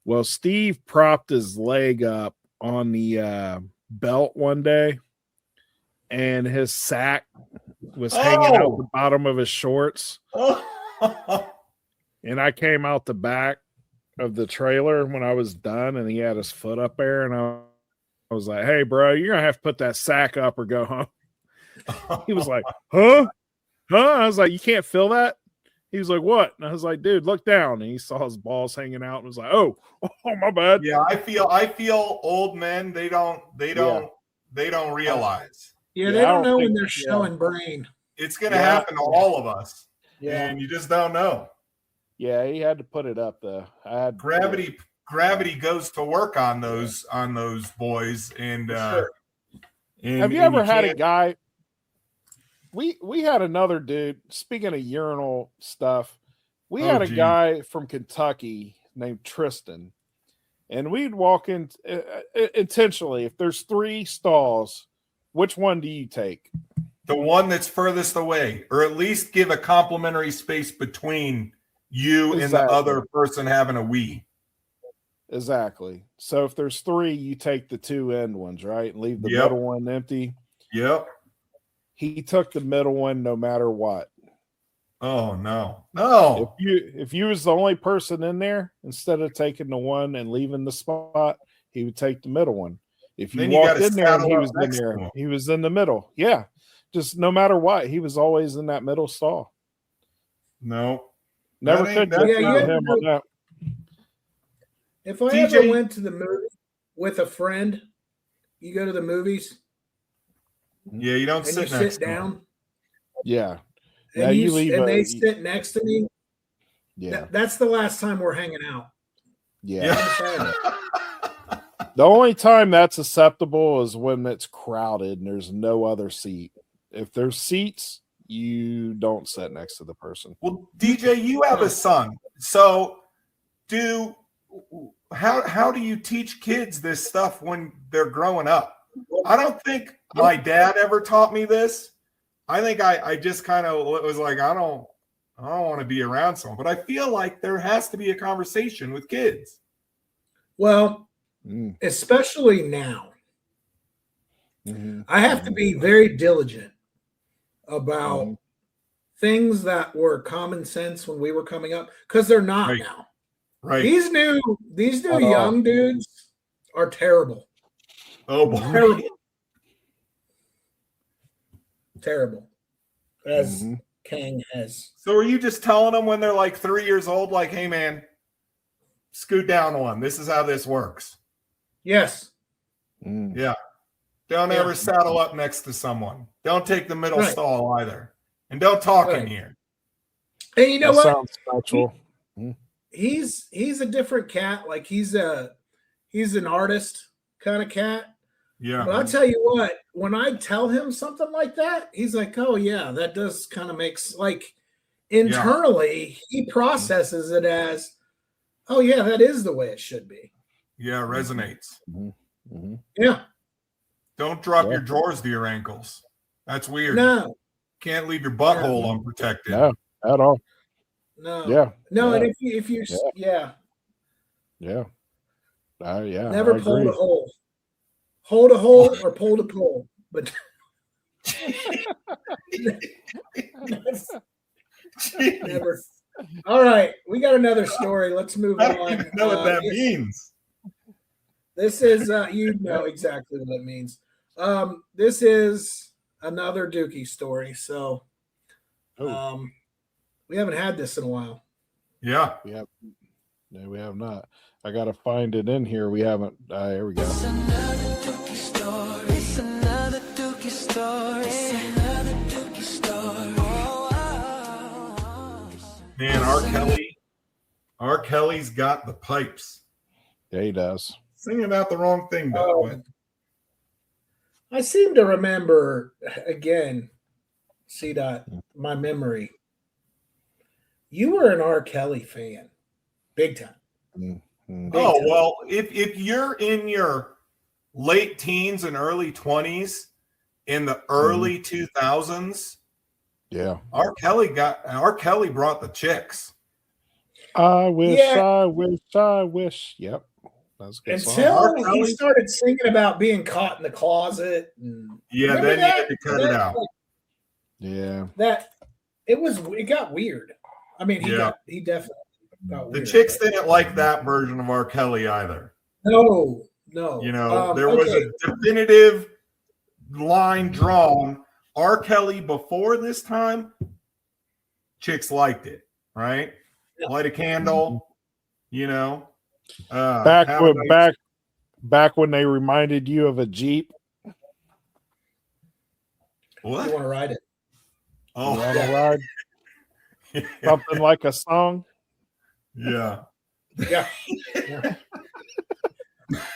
Well, Steve propped his leg up on the belt one day, and his sack was hanging out the bottom of his shorts. And I came out the back of the trailer when I was done, and he had his foot up there, and I was like, "Hey, bro, you're gonna have to put that sack up or go home." He was like, huh? I was like, "You can't feel that?" He was like, "What?" And I was like, "Dude, look down." And he saw his balls hanging out and was like, oh, my bad. Yeah, I feel old men, they don't realize. Yeah, they don't know when they're showing brain. It's gonna happen to all of us. Yeah, and you just don't know. Yeah, he had to put it up though. Gravity goes to work on those boys, and have you ever had a guy? We had another dude. Speaking of urinal stuff, we had a guy from Kentucky named Tristan, and we'd walk in intentionally. If there's 3 stalls, which one do you take? The one that's furthest away, or at least give a complimentary space between you and the other person having a wee. Exactly. So if there's 3, you take the 2 end ones, right? And leave the middle one empty. Yep. He took the middle one no matter what. Oh no. If you was the only person in there, instead of taking the one and leaving the spot, he would take the middle one. If you walked in there and he was in there, he was in the middle. Yeah. Just no matter what, he was always in that middle stall. No. Never could get him on that. If I ever went to the movie with a friend, you go to the movies. Yeah, you don't sit next down. To yeah. And they sit next to me. Yeah. That's the last time we're hanging out. Yeah. The only time that's acceptable is when it's crowded and there's no other seat. If there's seats, you don't sit next to the person. Well, DJ, you have a son. So how do you teach kids this stuff when they're growing up? I don't think my dad ever taught me this. I think I just kind of was like, I don't want to be around someone, but I feel like there has to be a conversation with kids. Well, especially now, I have to be very diligent about things that were common sense when we were coming up, because they're not now. Right. These new young dudes are terrible. Oh boy. Terrible. As Kang has. So are you just telling them when they're like 3 years old, like, hey man, scoot down one. This is how this works. Yes. Yeah. Don't ever saddle up next to someone. Don't take the middle stall either. And don't talk in here. And you know what? Sounds special. He's a different cat. Like he's an artist kind of cat. Yeah. But I'll tell you what, when I tell him something like that, he's like, oh yeah, that does kind of makes like internally he processes it as, oh yeah, that is the way it should be. Yeah, it resonates. Yeah. Don't drop your drawers to your ankles. That's weird. No. Can't leave your butthole unprotected. No, at all. No. Yeah. No, yeah. and if you Yeah. Never pull a hole. Hold a hole or pull the pole. But never. All right, we got another story. Let's move on. I don't even know what that means. This is you know exactly what it means. This is another dookie story. So we haven't had this in a while. Yeah. No, we have not. I got to find it in here. We haven't. Here we go. It's another dookie story. It's another dookie story. It's another dookie story. Man, R. Kelly's got the pipes. Yeah, he does. Singing about the wrong thing, by the way. I seem to remember again, my memory. You were an R. Kelly fan, big time. Mm-hmm. Well, if you're in your late teens and early 20s in the early 2000s, yeah, R. Kelly brought the chicks. I wish. Yep. That's a good Until he started singing about being caught in the closet. Then you had to cut it out. Yeah. It got weird. I mean, he definitely got weird. The chicks didn't like that version of R. Kelly either. No. You know, there was a definitive line drawn. R. Kelly before this time, chicks liked it, right? Yeah. Light a candle, you know. Back when they reminded you of a Jeep. What? You want to ride it? Oh, you want to ride? Something like a song. Yeah. Yeah.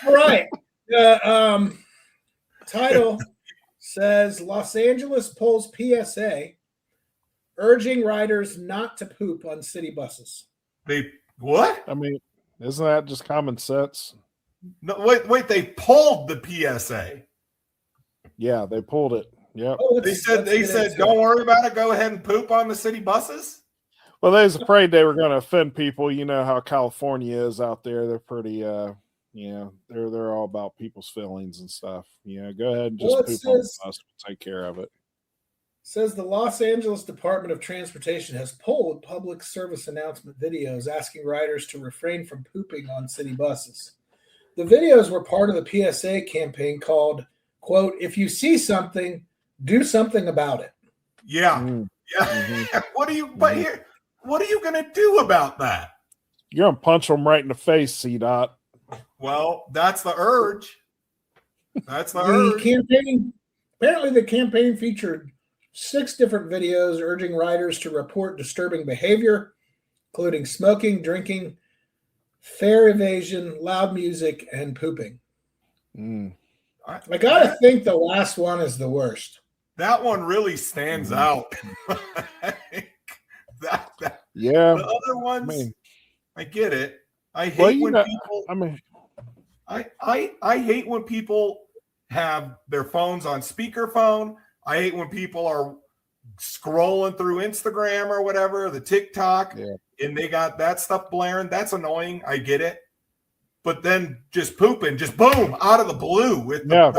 All right. Title says Los Angeles pulls PSA urging riders not to poop on city buses. They what? I mean, isn't that just common sense? No, wait. They pulled the PSA. Yeah, they pulled it. Yep. Oh, they said, don't worry about it. Go ahead and poop on the city buses. Well, they was afraid they were going to offend people. You know how California is out there. They're pretty, they're all about people's feelings and stuff. Go ahead and just poop on the bus. We'll take care of it. Says the Los Angeles Department of Transportation has pulled public service announcement videos asking riders to refrain from pooping on city buses. The videos were part of the PSA campaign called, quote, if you see something, do something about it. Yeah. Yeah. Mm-hmm. What are you going to do about that? You're going to punch them right in the face, C-Dot. Well, that's the urge. That's the urge. Apparently the campaign featured 6 different videos urging riders to report disturbing behavior, including smoking, drinking, fare evasion, loud music, and pooping. I got to think the last one is the worst. That one really stands out. Yeah. The other ones, I get it. I hate when people. I hate when people have their phones on speakerphone. I hate when people are scrolling through Instagram or whatever, the TikTok, and they got that stuff blaring. That's annoying. I get it. But then just pooping, just boom, out of the blue with that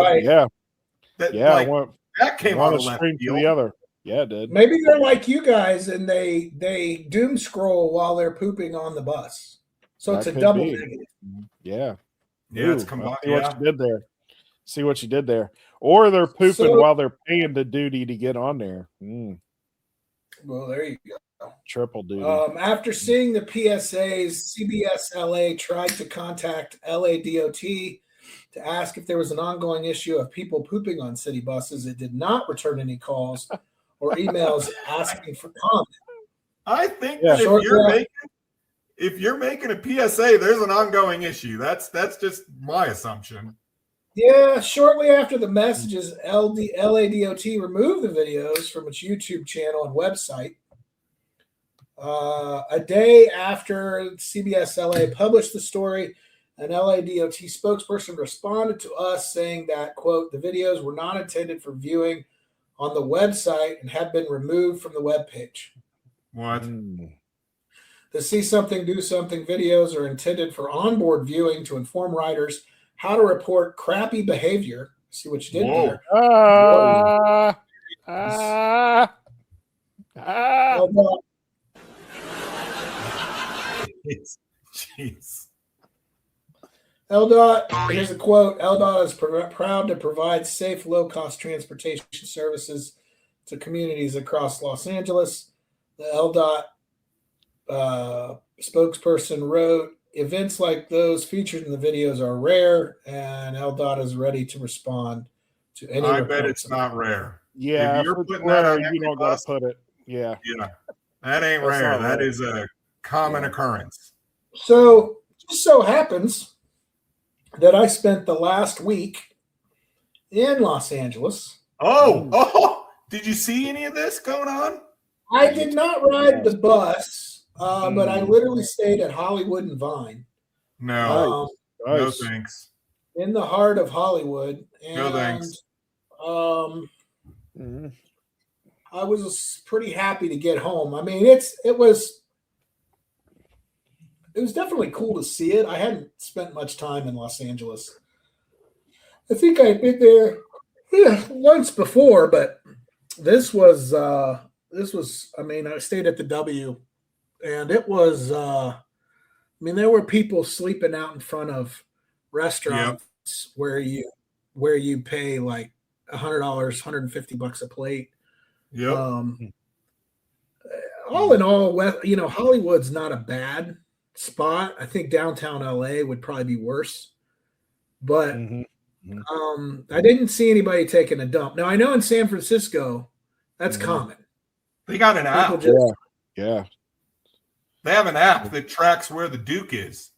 came out of left field. To the other. Yeah, it did. Maybe they're like you guys and they doom scroll while they're pooping on the bus. So it's a double negative. Yeah. Yeah, it's combined. See what you did there. See what you did there. Or they're pooping while they're paying the duty to get on there. Well, there you go. Triple duty. After seeing the PSAs, CBS LA tried to contact LA DOT to ask if there was an ongoing issue of people pooping on city buses. It did not return any calls or emails asking for comment. I think that if you're making a PSA, there's an ongoing issue. That's just my assumption. Yeah, shortly after the messages, LADOT removed the videos from its YouTube channel and website. A day after CBS LA published the story, an LADOT spokesperson responded to us saying that, quote, the videos were not intended for viewing on the website and have been removed from the webpage. What? The See Something, Do Something videos are intended for onboard viewing to inform riders how to report crappy behavior. See what you did there. Jeez. LDOT, here's a quote. LDOT is proud to provide safe, low-cost transportation services to communities across Los Angeles. The LDOT spokesperson wrote, events like those featured in the videos are rare, and LDOT is ready to respond to any I bet it's not rare. Yeah, if you're putting rare, that on you don't got to put it. Yeah. That ain't That's rare. not That rare. is a common occurrence. So, just so happens that I spent the last week in Los Angeles. Oh, did you see any of this going on? I did not ride the bus, but I literally stayed at Hollywood and Vine. No, no thanks. In the heart of Hollywood. And, no thanks. I was pretty happy to get home. I mean, it was definitely cool to see it. I hadn't spent much time in Los Angeles. I think I'd been there once before, but this was I stayed at the W, and it was there were people sleeping out in front of restaurants where you pay like $100, $150 a plate. Yep. All in all, Hollywood's not a bad spot. I think downtown LA would probably be worse, but I didn't see anybody taking a dump. Now I know in San Francisco that's common. They got an app. Yeah. They have an app that tracks where the Duke is.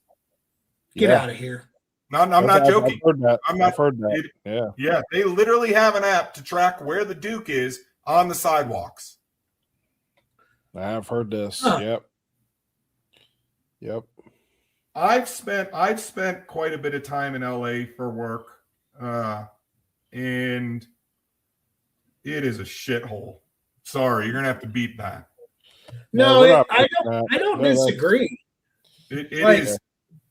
Get out of here. No, I'm not joking. I've heard that. Yeah. They literally have an app to track where the Duke is on the sidewalks. I've heard this. Yep. I've spent quite a bit of time in LA for work, and it is a shithole. Sorry, you're gonna have to beat that. No, I don't disagree. It is.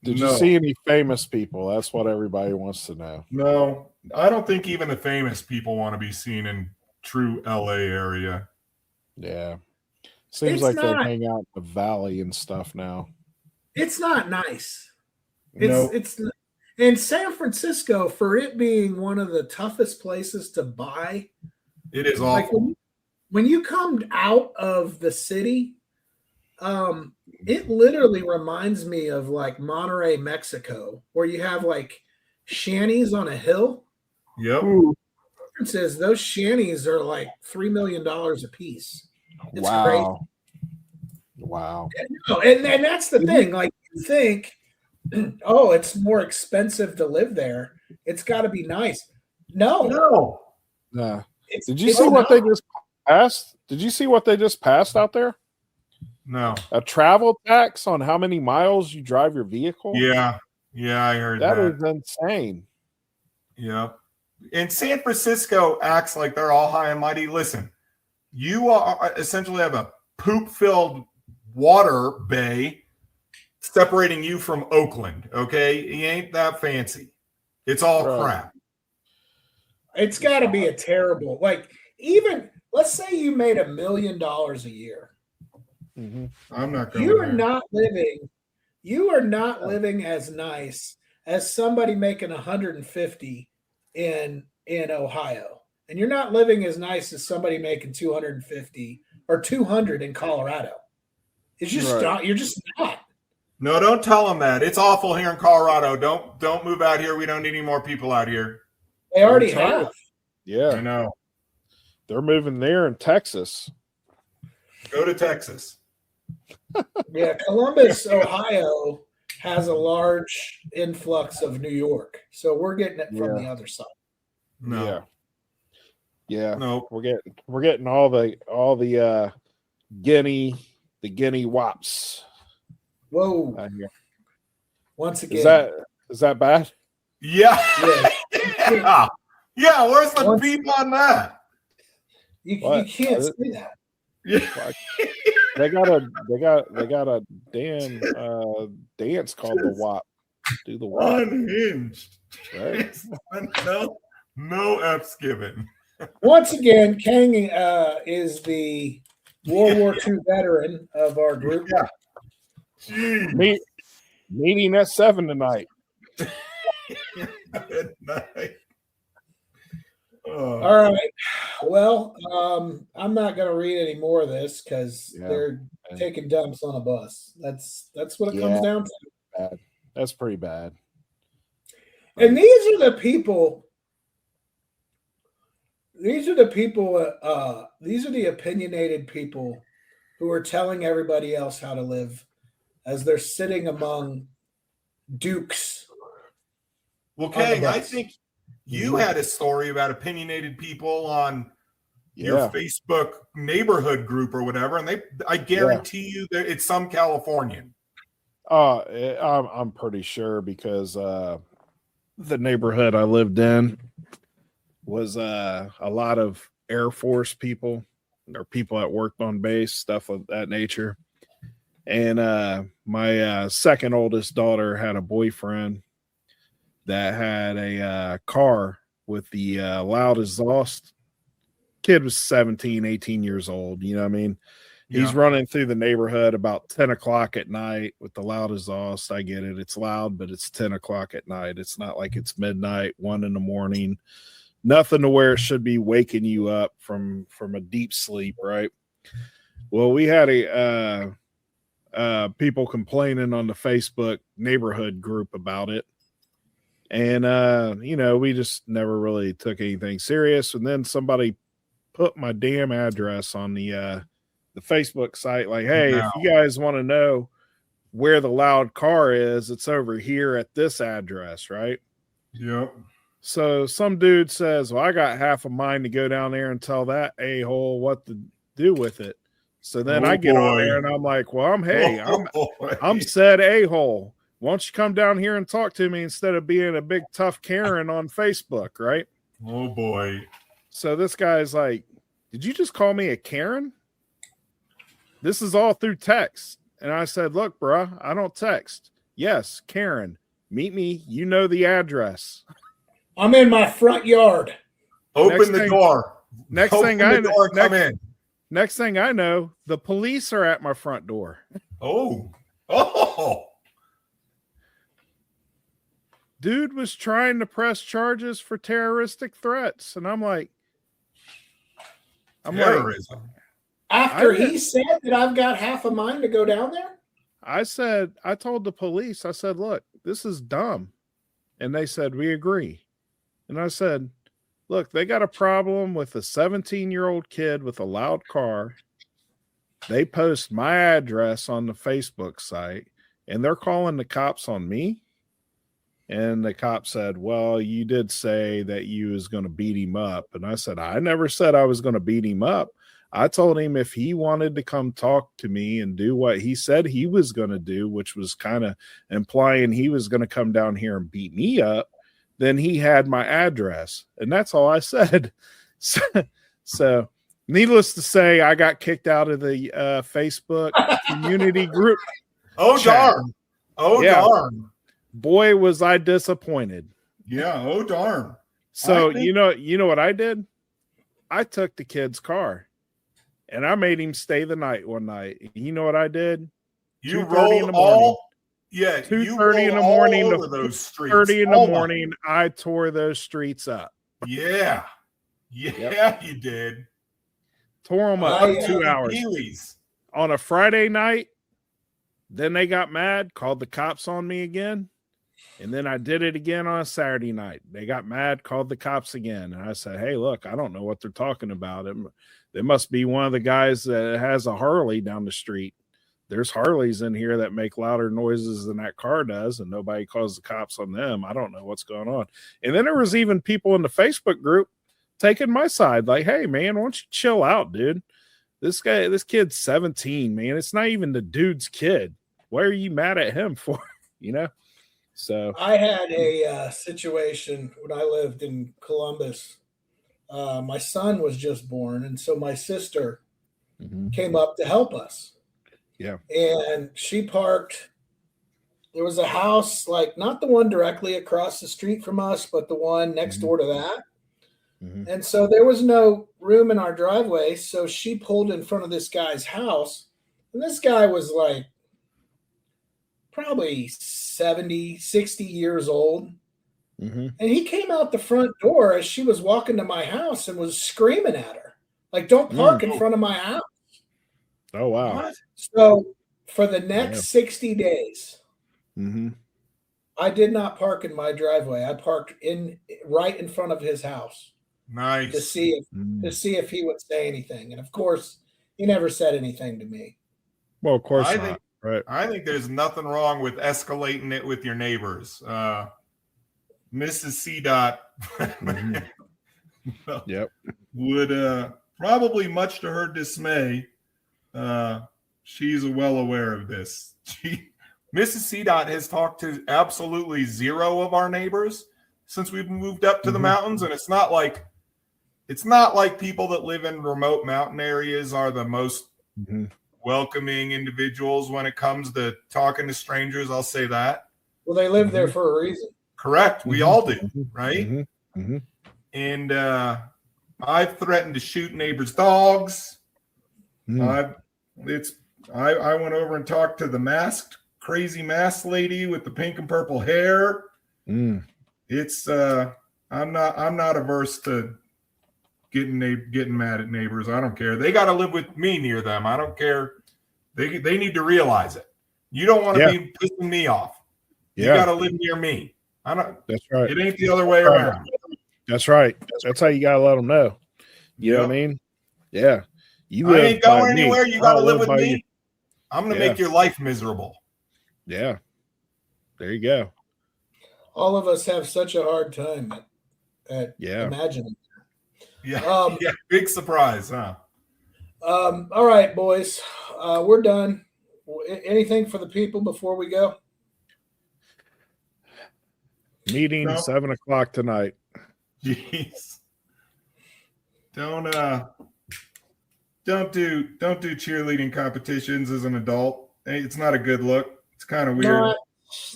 Did you see any famous people? That's what everybody wants to know. No, I don't think even the famous people want to be seen in true LA area. Yeah. Seems like they hang out in the valley and stuff now. It's not nice. It's in San Francisco, for it being one of the toughest places to buy. It is awful. Like when you come out of the city, it literally reminds me of like Monterrey, Mexico, where you have like shanties on a hill. Yep. The difference is those shanties are like $3 million a piece. It's crazy. Wow. And that's the thing. Like, you think, oh, it's more expensive to live there. It's got to be nice. No. Nah. Did you see what they just passed? Did you see what they just passed out there? No. A travel tax on how many miles you drive your vehicle? Yeah, I heard that. That is insane. Yeah. And San Francisco acts like they're all high and mighty. Listen, you are essentially have a poop-filled water bay separating you from Oakland, okay? You ain't that fancy. It's all crap. It's got to be a terrible, like, even, let's say you made $1 million a year. I'm not going. You are not living as nice as somebody making 150 in Ohio, and you're not living as nice as somebody making 250 or 200 in Colorado. It's just not, you're just not. No, don't tell them that. It's awful here in Colorado. Don't move out here. We don't need any more people out here. They already have. Yeah, I know. They're moving there in Texas. Go to Texas. Yeah, Columbus, Ohio has a large influx of New York, so we're getting it from the other side. No. Yeah. No. We're getting all the Guinea wops. Whoa. Once again. Is that bad? Yeah. Yeah. Where's the beep on that? You can't say that. Yeah. They got a damn dance called the WAP. Do the WAP. Unhinged. Right? No F's given. Once again, Kang is the World War II veteran of our group. Yeah. Jeez. Meeting at 7 tonight. Good night. All right. Well, I'm not going to read any more of this because they're taking dumps on a bus. That's what it comes down to. Bad. That's pretty bad. And these are the people. These are the opinionated people who are telling everybody else how to live as they're sitting among dukes. Well, Kang, I think you had a story about opinionated people on your Facebook neighborhood group or whatever, and I guarantee you that it's some Californian. I'm pretty sure because the neighborhood I lived in was a lot of Air Force people or people that worked on base, stuff of that nature. And my second oldest daughter had a boyfriend that had a car with the loud exhaust. Kid was 17, 18 years old. You know what I mean? Yeah. He's running through the neighborhood about 10 o'clock at night with the loud exhaust. I get it. It's loud, but it's 10 o'clock at night. It's not like it's midnight, 1 a.m. Nothing to where it should be waking you up from a deep sleep, right? Well, we had people complaining on the Facebook neighborhood group about it. And, we just never really took anything serious. And then somebody put my damn address on the Facebook site. Like, hey, if you guys want to know where the loud car is, it's over here at this address, right? Yep. So some dude says, well, I got half a mind to go down there and tell that a-hole what to do with it. So then I get on there and I'm like, well, I'm said a-hole. Why don't you come down here and talk to me instead of being a big tough Karen on Facebook, right? Oh, boy. So this guy's like, did you just call me a Karen? This is all through text. And I said, look, bruh, I don't text. Yes, Karen, meet me. You know the address. I'm in my front yard. Open the door. Next thing I know, the police are at my front door. Oh. Dude was trying to press charges for terroristic threats. And I'm like, terrorism. After he said that I've got half a mind to go down there? I told the police, I said, look, this is dumb. And they said, we agree. And I said, look, they got a problem with a 17-year-old kid with a loud car. They post my address on the Facebook site, and they're calling the cops on me. And the cop said, well, you did say that you was going to beat him up. And I said, I never said I was going to beat him up. I told him if he wanted to come talk to me and do what he said he was going to do, which was kind of implying he was going to come down here and beat me up, then he had my address. And that's all I said. So needless to say, I got kicked out of the Facebook community group. Oh, chat. Darn. Oh, yeah. Darn. Boy, was I disappointed. Yeah. Oh, darn. So, you know what I did? I took the kid's car and I made him stay the night one night. You know what I did? You rolled all. Yeah, 2:30 in the morning to 4:30 in the morning. I tore those streets up. Yeah, you did. Tore them up 2 hours on a Friday night. Then they got mad, called the cops on me again, and then I did it again on a Saturday night. They got mad, called the cops again, and I said, "Hey, look, I don't know what they're talking about. They must be one of the guys that has a Harley down the street. There's Harleys in here that make louder noises than that car does, and nobody calls the cops on them. I don't know what's going on." And then there was even people in the Facebook group taking my side, like, "Hey, man, why don't you chill out, dude? This kid's 17, man. It's not even the dude's kid. Why are you mad at him for?" You know? So I had a situation when I lived in Columbus. my son was just born, and so my sister came up to help us. Yeah. And she parked. There was a house, like not the one directly across the street from us, but the one next door to that. And so there was no room in our driveway. So she pulled in front of this guy's house. And this guy was like probably 70, 60 years old. And he came out the front door as she was walking to my house and was screaming at her, like, don't park in front of my house. Oh, wow. What? So for the next 60 days, Mm-hmm. I did not park in my driveway. I parked right in front of his house Nice. to see if he would say anything. And of course, he never said anything to me. Well, of course I not. think- Right. I think there's nothing wrong with escalating it with your neighbors. Mrs. C. Dot Yep. would probably, much to her dismay, she's well aware of this. Mrs. C. Dot has talked to absolutely zero of our neighbors since we've moved up to the mountains, and it's not like people that live in remote mountain areas are the most welcoming individuals when it comes to talking to strangers. I'll say that. Well, they live there for a reason. Correct. We all do, right? Mhm. And I've threatened to shoot neighbors' dogs. I went over and talked to the crazy masked lady with the pink and purple hair. It's I'm not averse to getting mad at neighbors. I don't care. They got to live with me near them. I don't care. They need to realize it. You don't want to be pissing me off. You got to live near me. I don't. That's right. It ain't the other way around. That's right. That's how you gotta let them know. You know what I mean? Yeah. I ain't going anywhere. You got to live with me. I'm going to make your life miserable. Yeah. There you go. All of us have such a hard time at imagining. Yeah. Yeah. Big surprise, huh? All right, boys. We're done. Anything for the people before we go? Meeting 7:00 tonight. Jeez. Don't do cheerleading competitions as an adult. Hey, it's not a good look. It's kind of weird.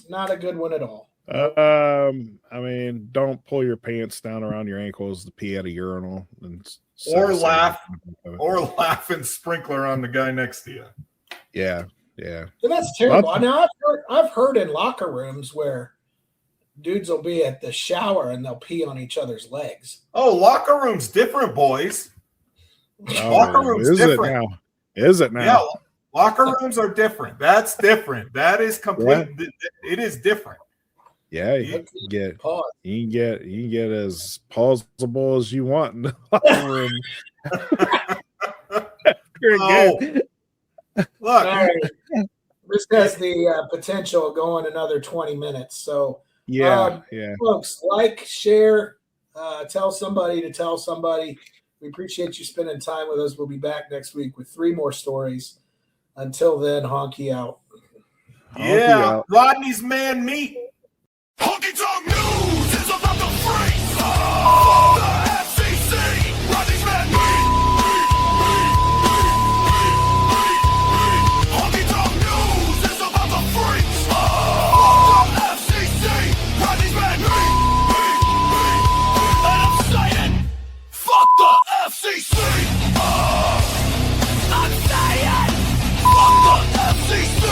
Not a good one at all. I mean, don't pull your pants down around your ankles to pee at a urinal or laugh and sprinkler on the guy next to you. Yeah. So that's terrible. Now I've heard in locker rooms where dudes will be at the shower and they'll pee on each other's legs. Oh, locker room's different, boys. Locker room's different. Is it now? Yeah, locker rooms are different. That's different. That is complete. Yeah. It is different. Yeah, you can get as pausable as you want in the locker room. Look, this has the potential of going another 20 minutes. So folks, like, share, tell somebody to tell somebody. We appreciate you spending time with us. We'll be back next week with 3 more stories. Until then, honky out. Yeah, Rodney's man meat. Honky Tonk News is about the freaks. The FCC, Rodney's man meat. Honky Tonk News is about the freaks. The FCC, Rodney's man meat. And I'm saying, fuck the FCC. I'm saying, fuck the FCC.